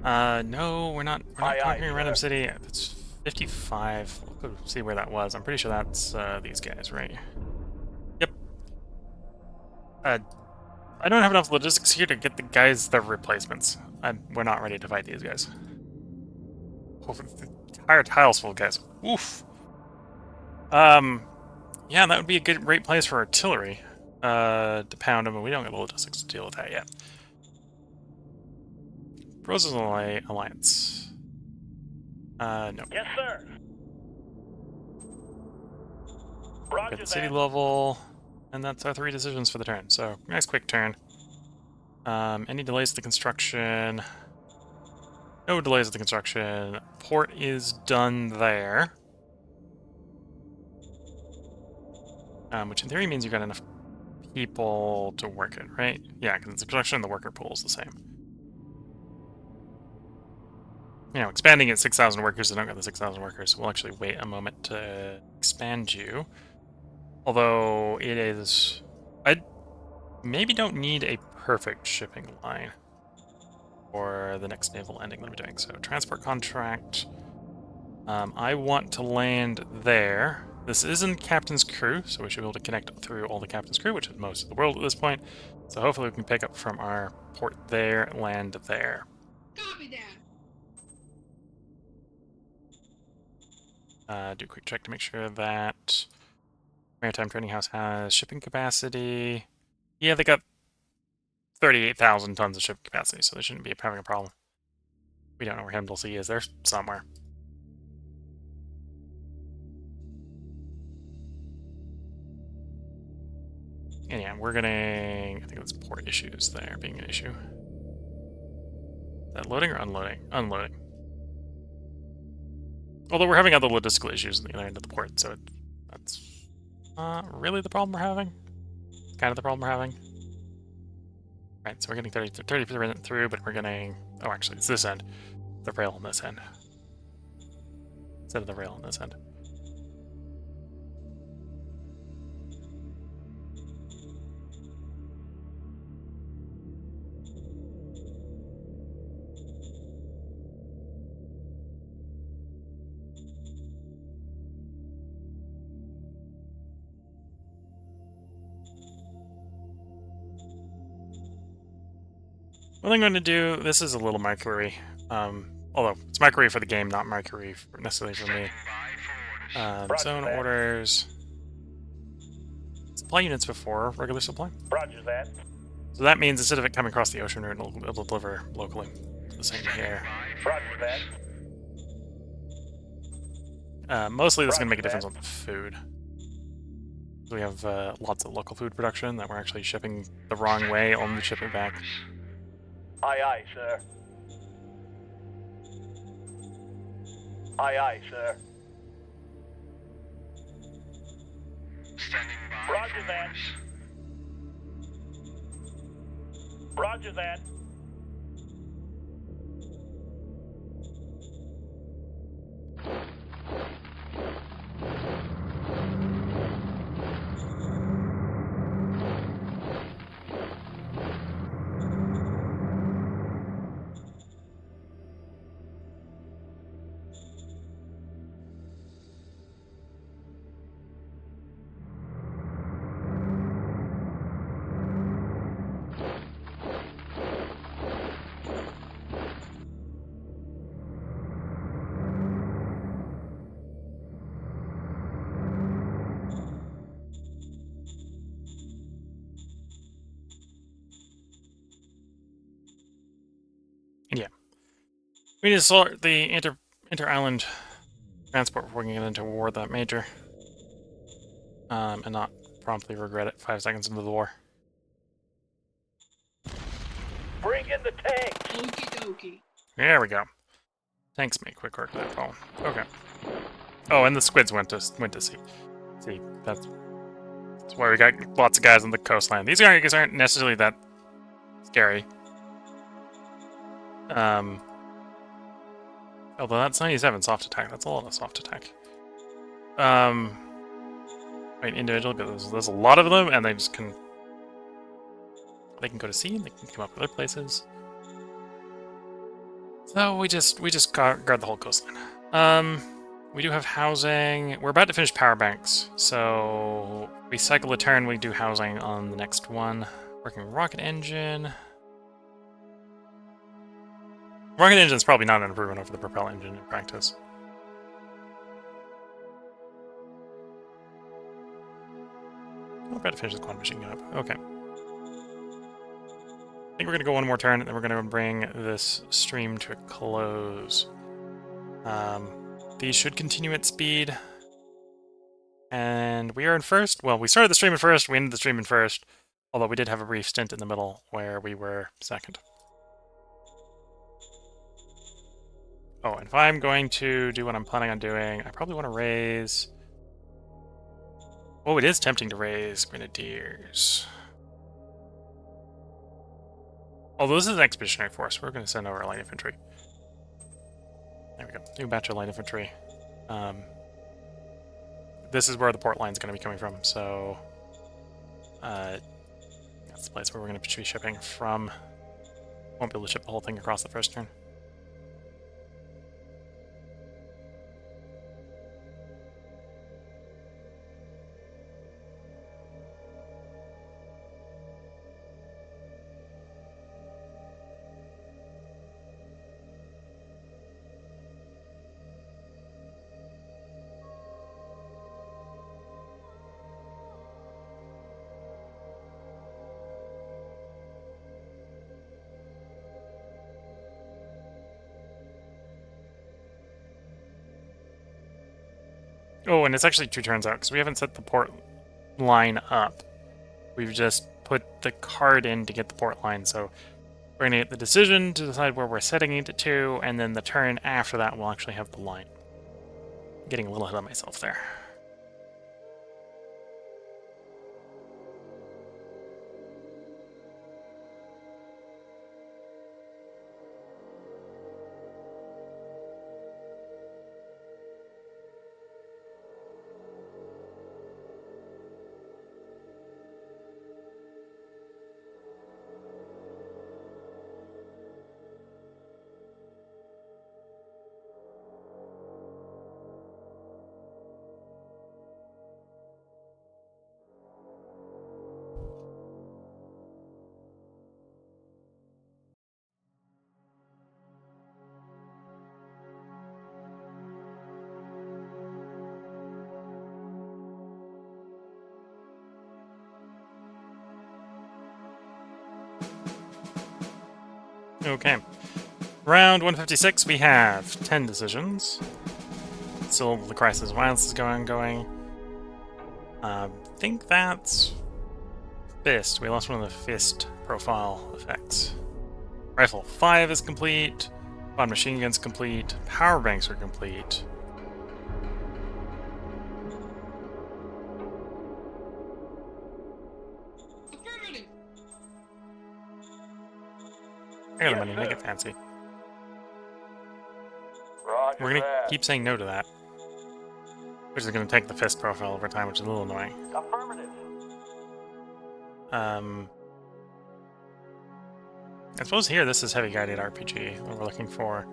No, we're not conquering a random city. It's 55. We'll go see where that was. I'm pretty sure that's these guys, right? Yep. I don't have enough logistics here to get the guys the replacements. We're not ready to fight these guys. Oh, the entire tile's full of guys. Oof. Yeah, that would be a great place for artillery. To pound them, but we don't have the logistics to deal with that yet. Frozen Alliance. No. Yes, sir. Roger At the city that. level, and that's our 3 decisions for the turn. So, nice quick turn. Any delays to the construction? No delays to the construction. Port is done there. Which in theory means you've got enough people to work it, right? Yeah, because the construction and the worker pool is the same. You know, expanding it 6,000 workers, I don't got the 6,000 workers, so we'll actually wait a moment to expand you. Although it is... I maybe don't need a perfect shipping line for the next naval ending that I'm doing. So, transport contract. I want to land there. This isn't Captain's Crew, so we should be able to connect through all the Captain's Crew, which is most of the world at this point. So hopefully we can pick up from our port there, land there. Copy that. Do a quick check to make sure that Maritime Trading House has shipping capacity. Yeah, they got 38,000 tons of shipping capacity, so they shouldn't be having a problem. We don't know where Himdlesea is. They're somewhere. And yeah, we're getting... I think it's port issues there being an issue. Is that loading or unloading? Unloading. Although we're having other logistical issues at the other end of the port, so that's not really the problem we're having. Kind of the problem we're having. Right, so we're getting 30% through, but we're getting... Oh, actually, it's this end. The rail on this end. Instead of the rail on this end. What I'm going to do, this is a little Mercury, although it's Mercury for the game, not Mercury necessarily for me. Zone orders. Supply units before regular supply. Roger that. So that means instead of it coming across the ocean route, it'll deliver locally. The same here. Roger that. Mostly this is going to make a difference on the food. We have lots of local food production that we're actually shipping the wrong way, only to ship it back. Aye, aye, sir. Aye, aye, sir. Roger that. Roger that. Yeah. We need to sort the inter-island transport before we can get into a war that major. And not promptly regret it 5 seconds into the war. Bring in the tank. Okie dokie. There we go. Tanks make quick work of that problem. Okay. Oh, and the squids went to sea. See, that's why we got lots of guys on the coastline. These guys aren't necessarily that scary. Although that's 97 soft attack. That's a lot of soft attack. Right, individually, but there's a lot of them, and they can go to sea, and they can come up with other places. So we just guard the whole coastline. We do have housing. We're about to finish power banks, so we cycle a turn. We do housing on the next one. Working rocket engine. Rocket engine is probably not an improvement over the propel engine in practice. We're about to finish the quad machine gun up. Okay. I think we're going to go one more turn, and then we're going to bring this stream to a close. These should continue at speed. And we are in first. Well, we started the stream in first, we ended the stream in first. Although we did have a brief stint in the middle where we were second. Oh, and if I'm going to do what I'm planning on doing, I probably want to raise... Oh, it is tempting to raise Grenadiers. Although this is an expeditionary force, we're going to send over light infantry. There we go. New batch of light infantry. This is where the port line is going to be coming from, so... that's the place where we're going to be shipping from. Won't be able to ship the whole thing across the first turn. Oh, and it's actually 2 turns out, because we haven't set the port line up. We've just put the card in to get the port line, so we're going to get the decision to decide where we're setting it to, and then the turn after that we'll actually have the line. Getting a little ahead of myself there. Okay. Round 156, we have 10 decisions. Still, the crisis of violence is going. I think that's fist. We lost one of the fist profile effects. Rifle 5 is complete. Quad machine gun's complete. Power banks are complete. Affirmative. I got the money, make it fancy. Roger We're gonna that. keep saying no to that. Which is gonna take the fist profile over time, which is a little annoying. Affirmative. I suppose here this is heavy guided RPG that we're looking for.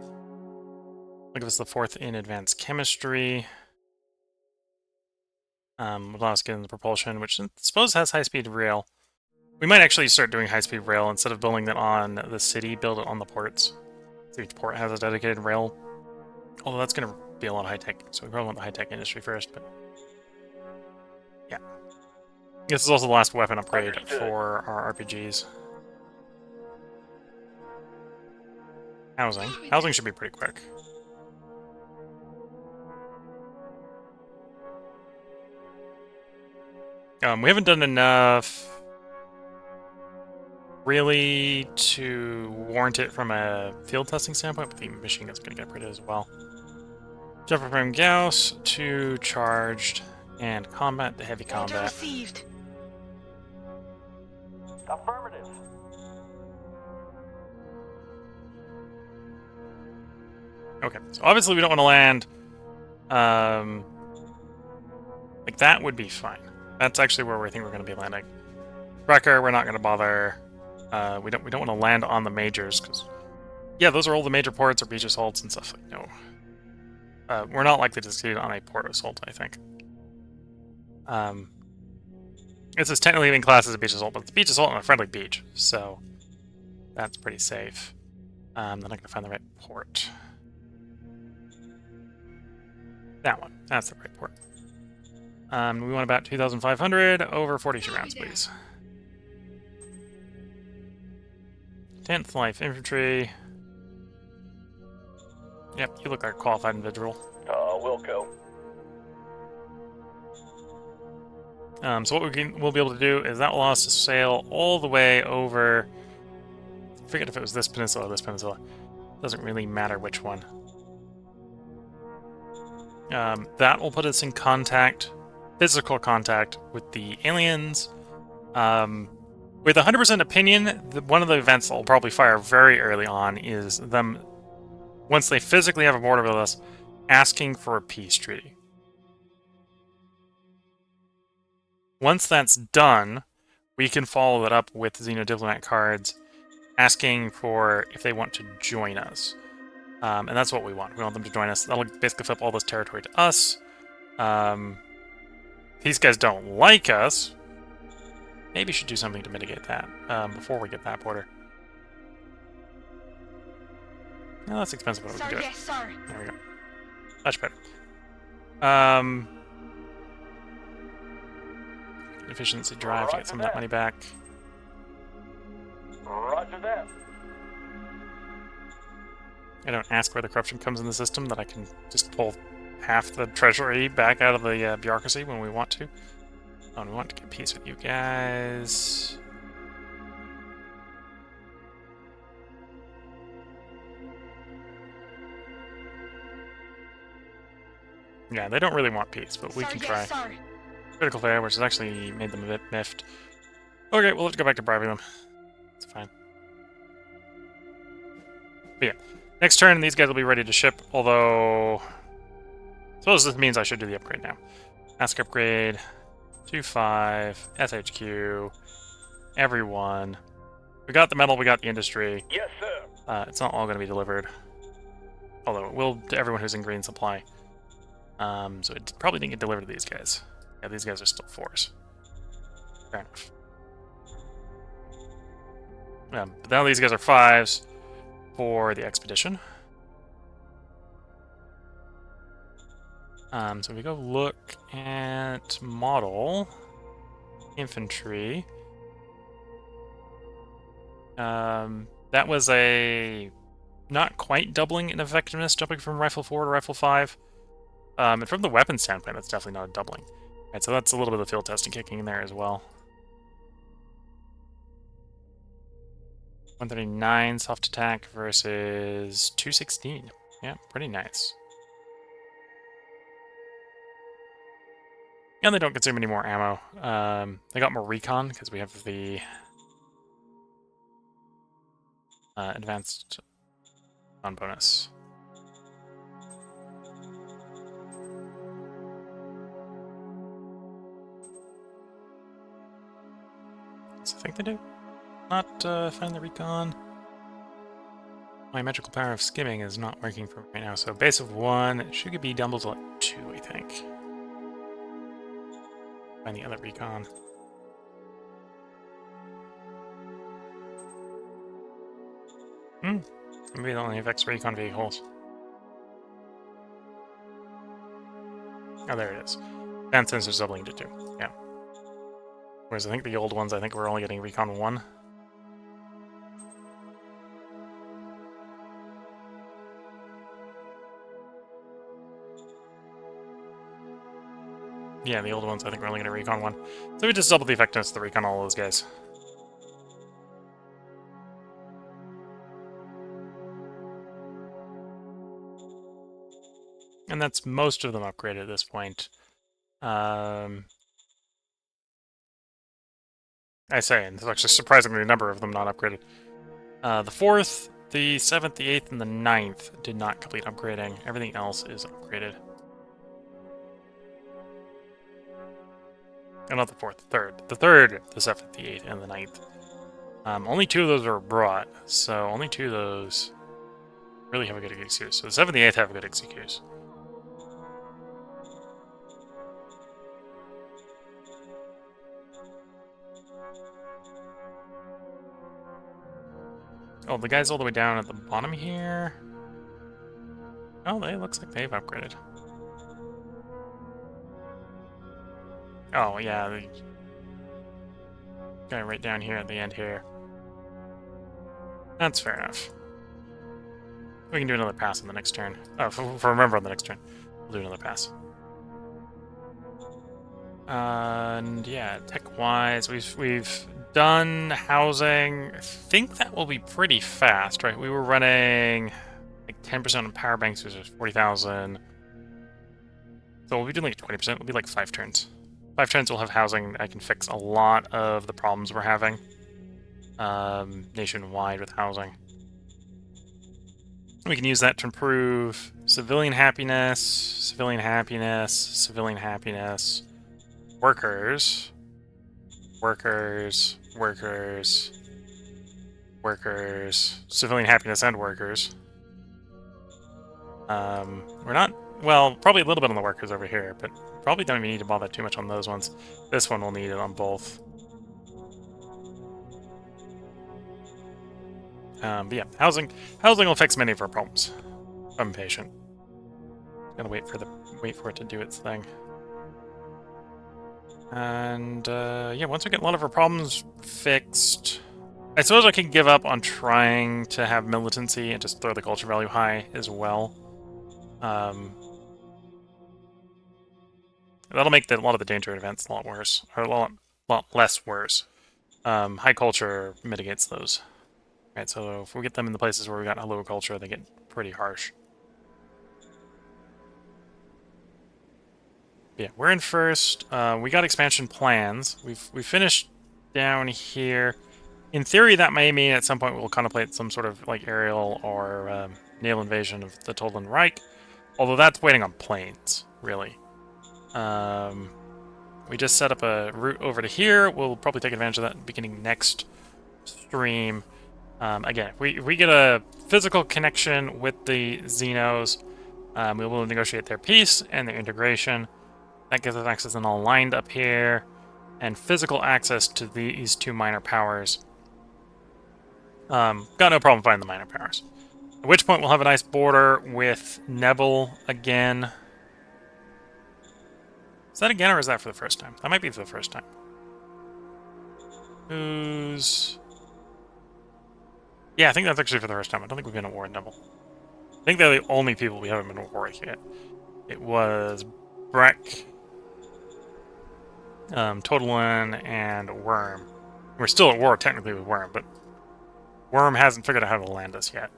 Look, it's the 4th in advanced chemistry. Would allow us to get into propulsion, which I suppose has high speed rail. We might actually start doing high speed rail instead of building it on the city, build it on the ports. So each port has a dedicated rail. Although that's going to be a lot of high tech, so we probably want the high tech industry first, but yeah. This is also the last weapon upgrade Understood. for our RPGs. Housing. Housing should be pretty quick. We haven't done enough really to warrant it from a field testing standpoint, but the machine gun's going to get upgraded as well. Jumper frame Gauss, 2 charged, and combat to heavy Order combat. received. Affirmative. Okay, so obviously we don't want to land. Like that would be fine. That's actually where we think we're going to be landing. Wrecker, we're not going to bother. We don't want to land on the majors because, yeah, those are all the major ports or beach assaults and stuff. Like no, we're not likely to succeed on a port assault. I think. This is technically in class as a beach assault, but it's a beach assault on a friendly beach, so that's pretty safe. Then I'm going to find the right port. That one. That's the right port. We want about 2,500 over 42 rounds, please. 10th Life Infantry. Yep, you look like a qualified individual. Wilco. So what we'll be able to do is that will allow us to sail all the way over. I forget if it was this peninsula or this peninsula. Doesn't really matter which one. That will put us in contact, physical contact, with the aliens. With 100% opinion, one of the events that will probably fire very early on is them, once they physically have a border with us, asking for a peace treaty. Once that's done, we can follow that up with Xeno diplomat cards, asking for if they want to join us. And that's what we want. We want them to join us. That'll basically flip all this territory to us. These guys don't like us. Maybe we should do something to mitigate that before we get that border. No, that's expensive, but we can do it. Yes, sir. There we go. Much better. Efficiency drive to get some of that money back. Roger that. I don't ask where the corruption comes in the system, that I can just pull half the treasury back out of the bureaucracy when we want to. Oh, and we want to get peace with you guys. Yeah, they don't really want peace, but we can try. Yes, sir. Critical failure, which has actually made them a bit miffed. Okay, we'll have to go back to bribing them. It's fine. But yeah, next turn these guys will be ready to ship, although I suppose this means I should do the upgrade now. Ask upgrade, 2-5, SHQ, everyone. We got the metal, we got the industry. Yes, sir. It's not all going to be delivered, although it will to everyone who's in green supply. So it probably didn't get delivered to these guys. Yeah, these guys are still 4s. Fair enough. But now these guys are 5s for the expedition. So if we go look at model infantry, that was a not quite doubling in effectiveness, jumping from rifle 4 to rifle 5. And from the weapon standpoint, that's definitely not a doubling. Right, so that's a little bit of field testing kicking in there as well. 139 soft attack versus 216. Yeah, pretty nice. And they don't consume any more ammo. They got more recon because we have the advanced on bonus. So I think they do. Not find the recon. My magical power of skimming is not working for me right now, so base of 1, it should be doubled to like 2, I think. Find the other recon. Maybe it only affects recon vehicles. Oh, there it is. And sensors doubling to 2. Yeah. Whereas I think the old ones, I think we're only getting recon 1. Yeah, the old ones, I think we're only going to recon 1. So we just double the effectiveness of the recon all those guys. And that's most of them upgraded at this point. I say, and there's actually surprisingly a number of them not upgraded. The 4th, the 7th, the 8th, and the 9th did not complete upgrading. Everything else is upgraded. Oh, not the 4th, the 3rd. The 3rd, the 7th, the 8th, and the 9th. Only 2 of those were brought, so only 2 of those really have a good excuse. So the 7th and the 8th have a good excuse. Oh, the guys all the way down at the bottom here. Oh, it looks like they've upgraded. Oh, yeah. The guy right down here at the end here. That's fair enough. We can do another pass on the next turn. Oh, for remember on the next turn. We'll do another pass. And yeah, tech-wise, we've done housing. I think that will be pretty fast, right? We were running like 10% on power banks, which is 40,000. So we'll be doing like 20%. It'll be like 5 turns. 5 turns we'll have housing. I can fix a lot of the problems we're having nationwide with housing. We can use that to improve civilian happiness, civilian happiness, civilian happiness, workers, workers, workers, workers, civilian happiness and workers. We're not, well, probably a little bit on the workers over here, but probably don't even need to bother too much on those ones. This one will need it on both. But yeah, housing will fix many of our problems. I'm patient. Gotta wait for it to do its thing. And yeah, once we get a lot of our problems fixed, I suppose I can give up on trying to have militancy and just throw the culture value high as well. That'll make a lot of the danger events a lot worse, or a lot less worse. High culture mitigates those. Right, so if we get them in the places where we got a low culture, they get pretty harsh. Yeah, we're in first. We got expansion plans. We finished down here. In theory, that may mean at some point we'll contemplate some sort of like aerial or naval invasion of the Toland Reich. Although that's waiting on planes, really. We just set up a route over to here. We'll probably take advantage of that beginning next stream. Again, if we get a physical connection with the Xenos, we will negotiate their peace and their integration. That gives us access and all lined up here, and physical access to these 2 minor powers. Got no problem finding the minor powers. At which point we'll have a nice border with Neville again. Is that again, or is that for the first time? That might be for the first time. Who's... Yeah, I think that's actually for the first time. I don't think we've been at war with Neville. I think they're the only people we haven't been at war with yet. It was Breck, Totalin, and Worm. We're still at war technically with Worm, but Worm hasn't figured out how to land us yet.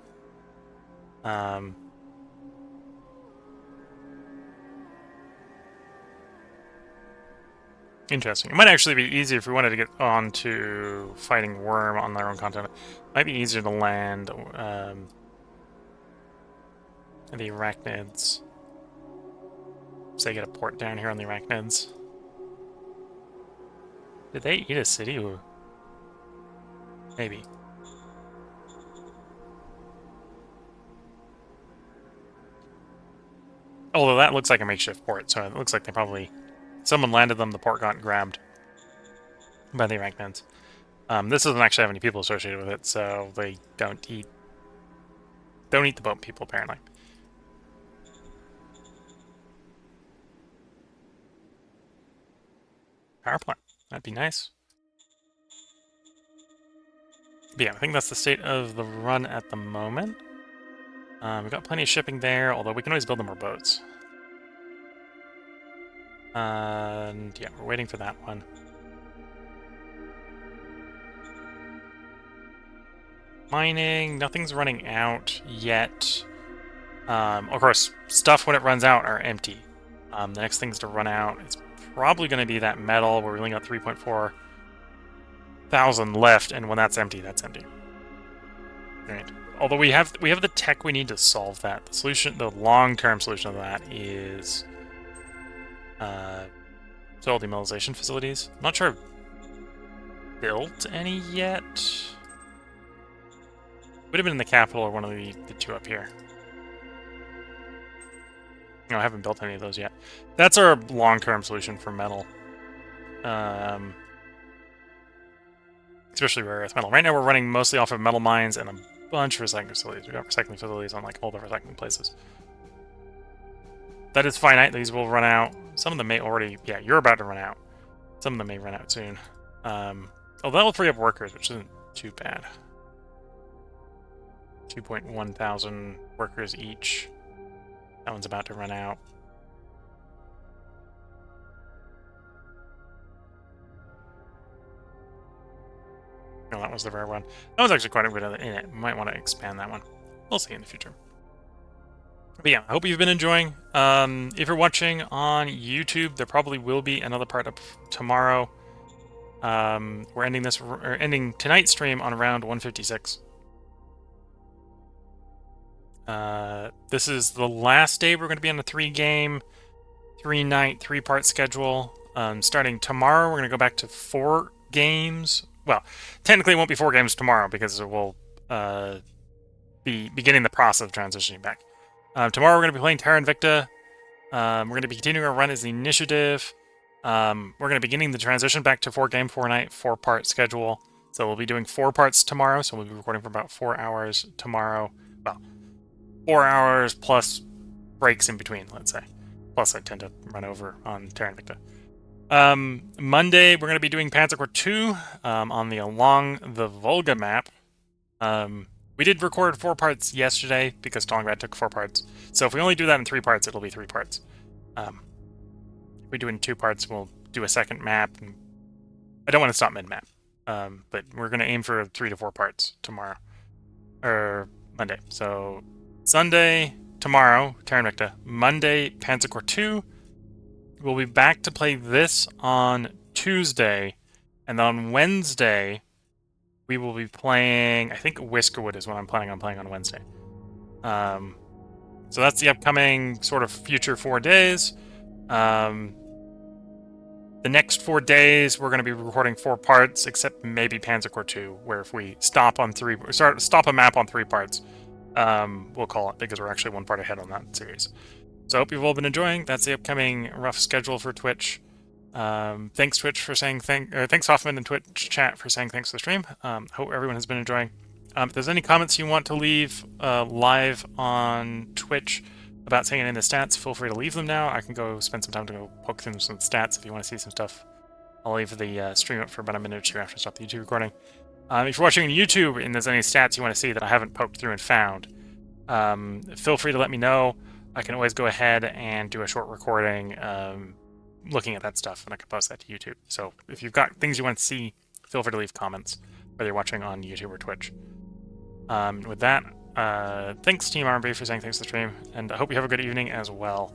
Interesting. It might actually be easier if we wanted to get on to fighting Worm on their own continent. It might be easier to land the Arachnids. So they get a port down here on the Arachnids. Did they eat a city? Ooh. Maybe. Although that looks like a makeshift port, so it looks like they probably... Someone landed them, the port got grabbed by the Arachnids. This doesn't actually have any people associated with it, so they don't eat the boat people, apparently. Power plant. That'd be nice. But yeah, I think that's the state of the run at the moment. We've got plenty of shipping there, although we can always build them more boats. And yeah, we're waiting for that one. Mining, nothing's running out yet. Of course, stuff when it runs out are empty. The next things to run out is probably going to be that metal, where we only got 3.4 thousand left, and when that's empty, that's empty. Right. Although we have the tech we need to solve that. The solution, the long-term solution of that is soil demilitarization facilities. I'm not sure I've built any yet. Would have been in the capital or one of the 2 up here. No, I haven't built any of those yet. That's our long-term solution for metal. Especially rare earth metal. Right now we're running mostly off of metal mines and a bunch of recycling facilities. We've got recycling facilities on like all the recycling places. That is finite. These will run out. Some of them may already... Yeah, you're about to run out. Some of them may run out soon. Although that will free up workers, which isn't too bad. 2.1 thousand workers each. That one's about to run out. No, that was the rare one. That was actually quite a bit in it. Might want to expand that one. We'll see in the future. But yeah, I hope you've been enjoying. If you're watching on YouTube, there probably will be another part up tomorrow. We're ending tonight's stream on round 156. This is the last day we're going to be on the 3-game, 3-night, 3-part schedule. Starting tomorrow, we're going to go back to 4 games. Well, technically it won't be 4 games tomorrow because it will be beginning the process of transitioning back. Tomorrow we're going to be playing Terra Invicta. We're going to be continuing our run as the Initiative. We're going to be beginning the transition back to 4-game, 4-night, 4-part schedule. So we'll be doing 4 parts tomorrow, so we'll be recording for about 4 hours tomorrow. Well, 4 hours plus breaks in between, let's say. Plus I tend to run over on Terra Invicta. Monday, we're going to be doing Panzer Corps 2 on the Along the Volga map. We did record 4 parts yesterday because Stalingrad took 4 parts. So if we only do that in 3 parts, it'll be 3 parts. If we do it in 2 parts, we'll do a second map. And I don't want to stop mid-map. But we're going to aim for 3 to 4 parts tomorrow. Or Monday. So Sunday, tomorrow, Terra Invicta. Monday, Panzer Corps 2. We'll be back to play this on Tuesday. And then on Wednesday, we will be playing, I think Whiskerwood is what I'm planning on playing on Wednesday. So that's the upcoming sort of future 4 days. The next 4 days, we're going to be recording 4 parts, except maybe Panzer Corps 2, where if we stop on stop a map on 3 parts, we'll call it, because we're actually 1 part ahead on that series. So I hope you've all been enjoying. That's the upcoming rough schedule for Twitch. Thanks Twitch for saying thanks Hoffman and Twitch chat for saying thanks for the stream. Hope everyone has been enjoying. If there's any comments you want to leave live on Twitch about saying it in the stats, feel free to leave them now. I can go spend some time to go poke through some stats if you want to see some stuff. I'll leave the stream up for about a minute or 2 after I stop the YouTube recording. If you're watching on YouTube and there's any stats you want to see that I haven't poked through and found, feel free to let me know. I can always go ahead and do a short recording looking at that stuff, and I can post that to YouTube. So if you've got things you want to see, feel free to leave comments, whether you're watching on YouTube or Twitch. With that, thanks Team RB for saying thanks to the stream, and I hope you have a good evening as well.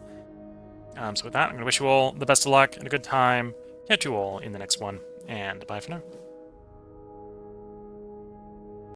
So with that, I'm going to wish you all the best of luck and a good time. Catch you all in the next one, and bye for now.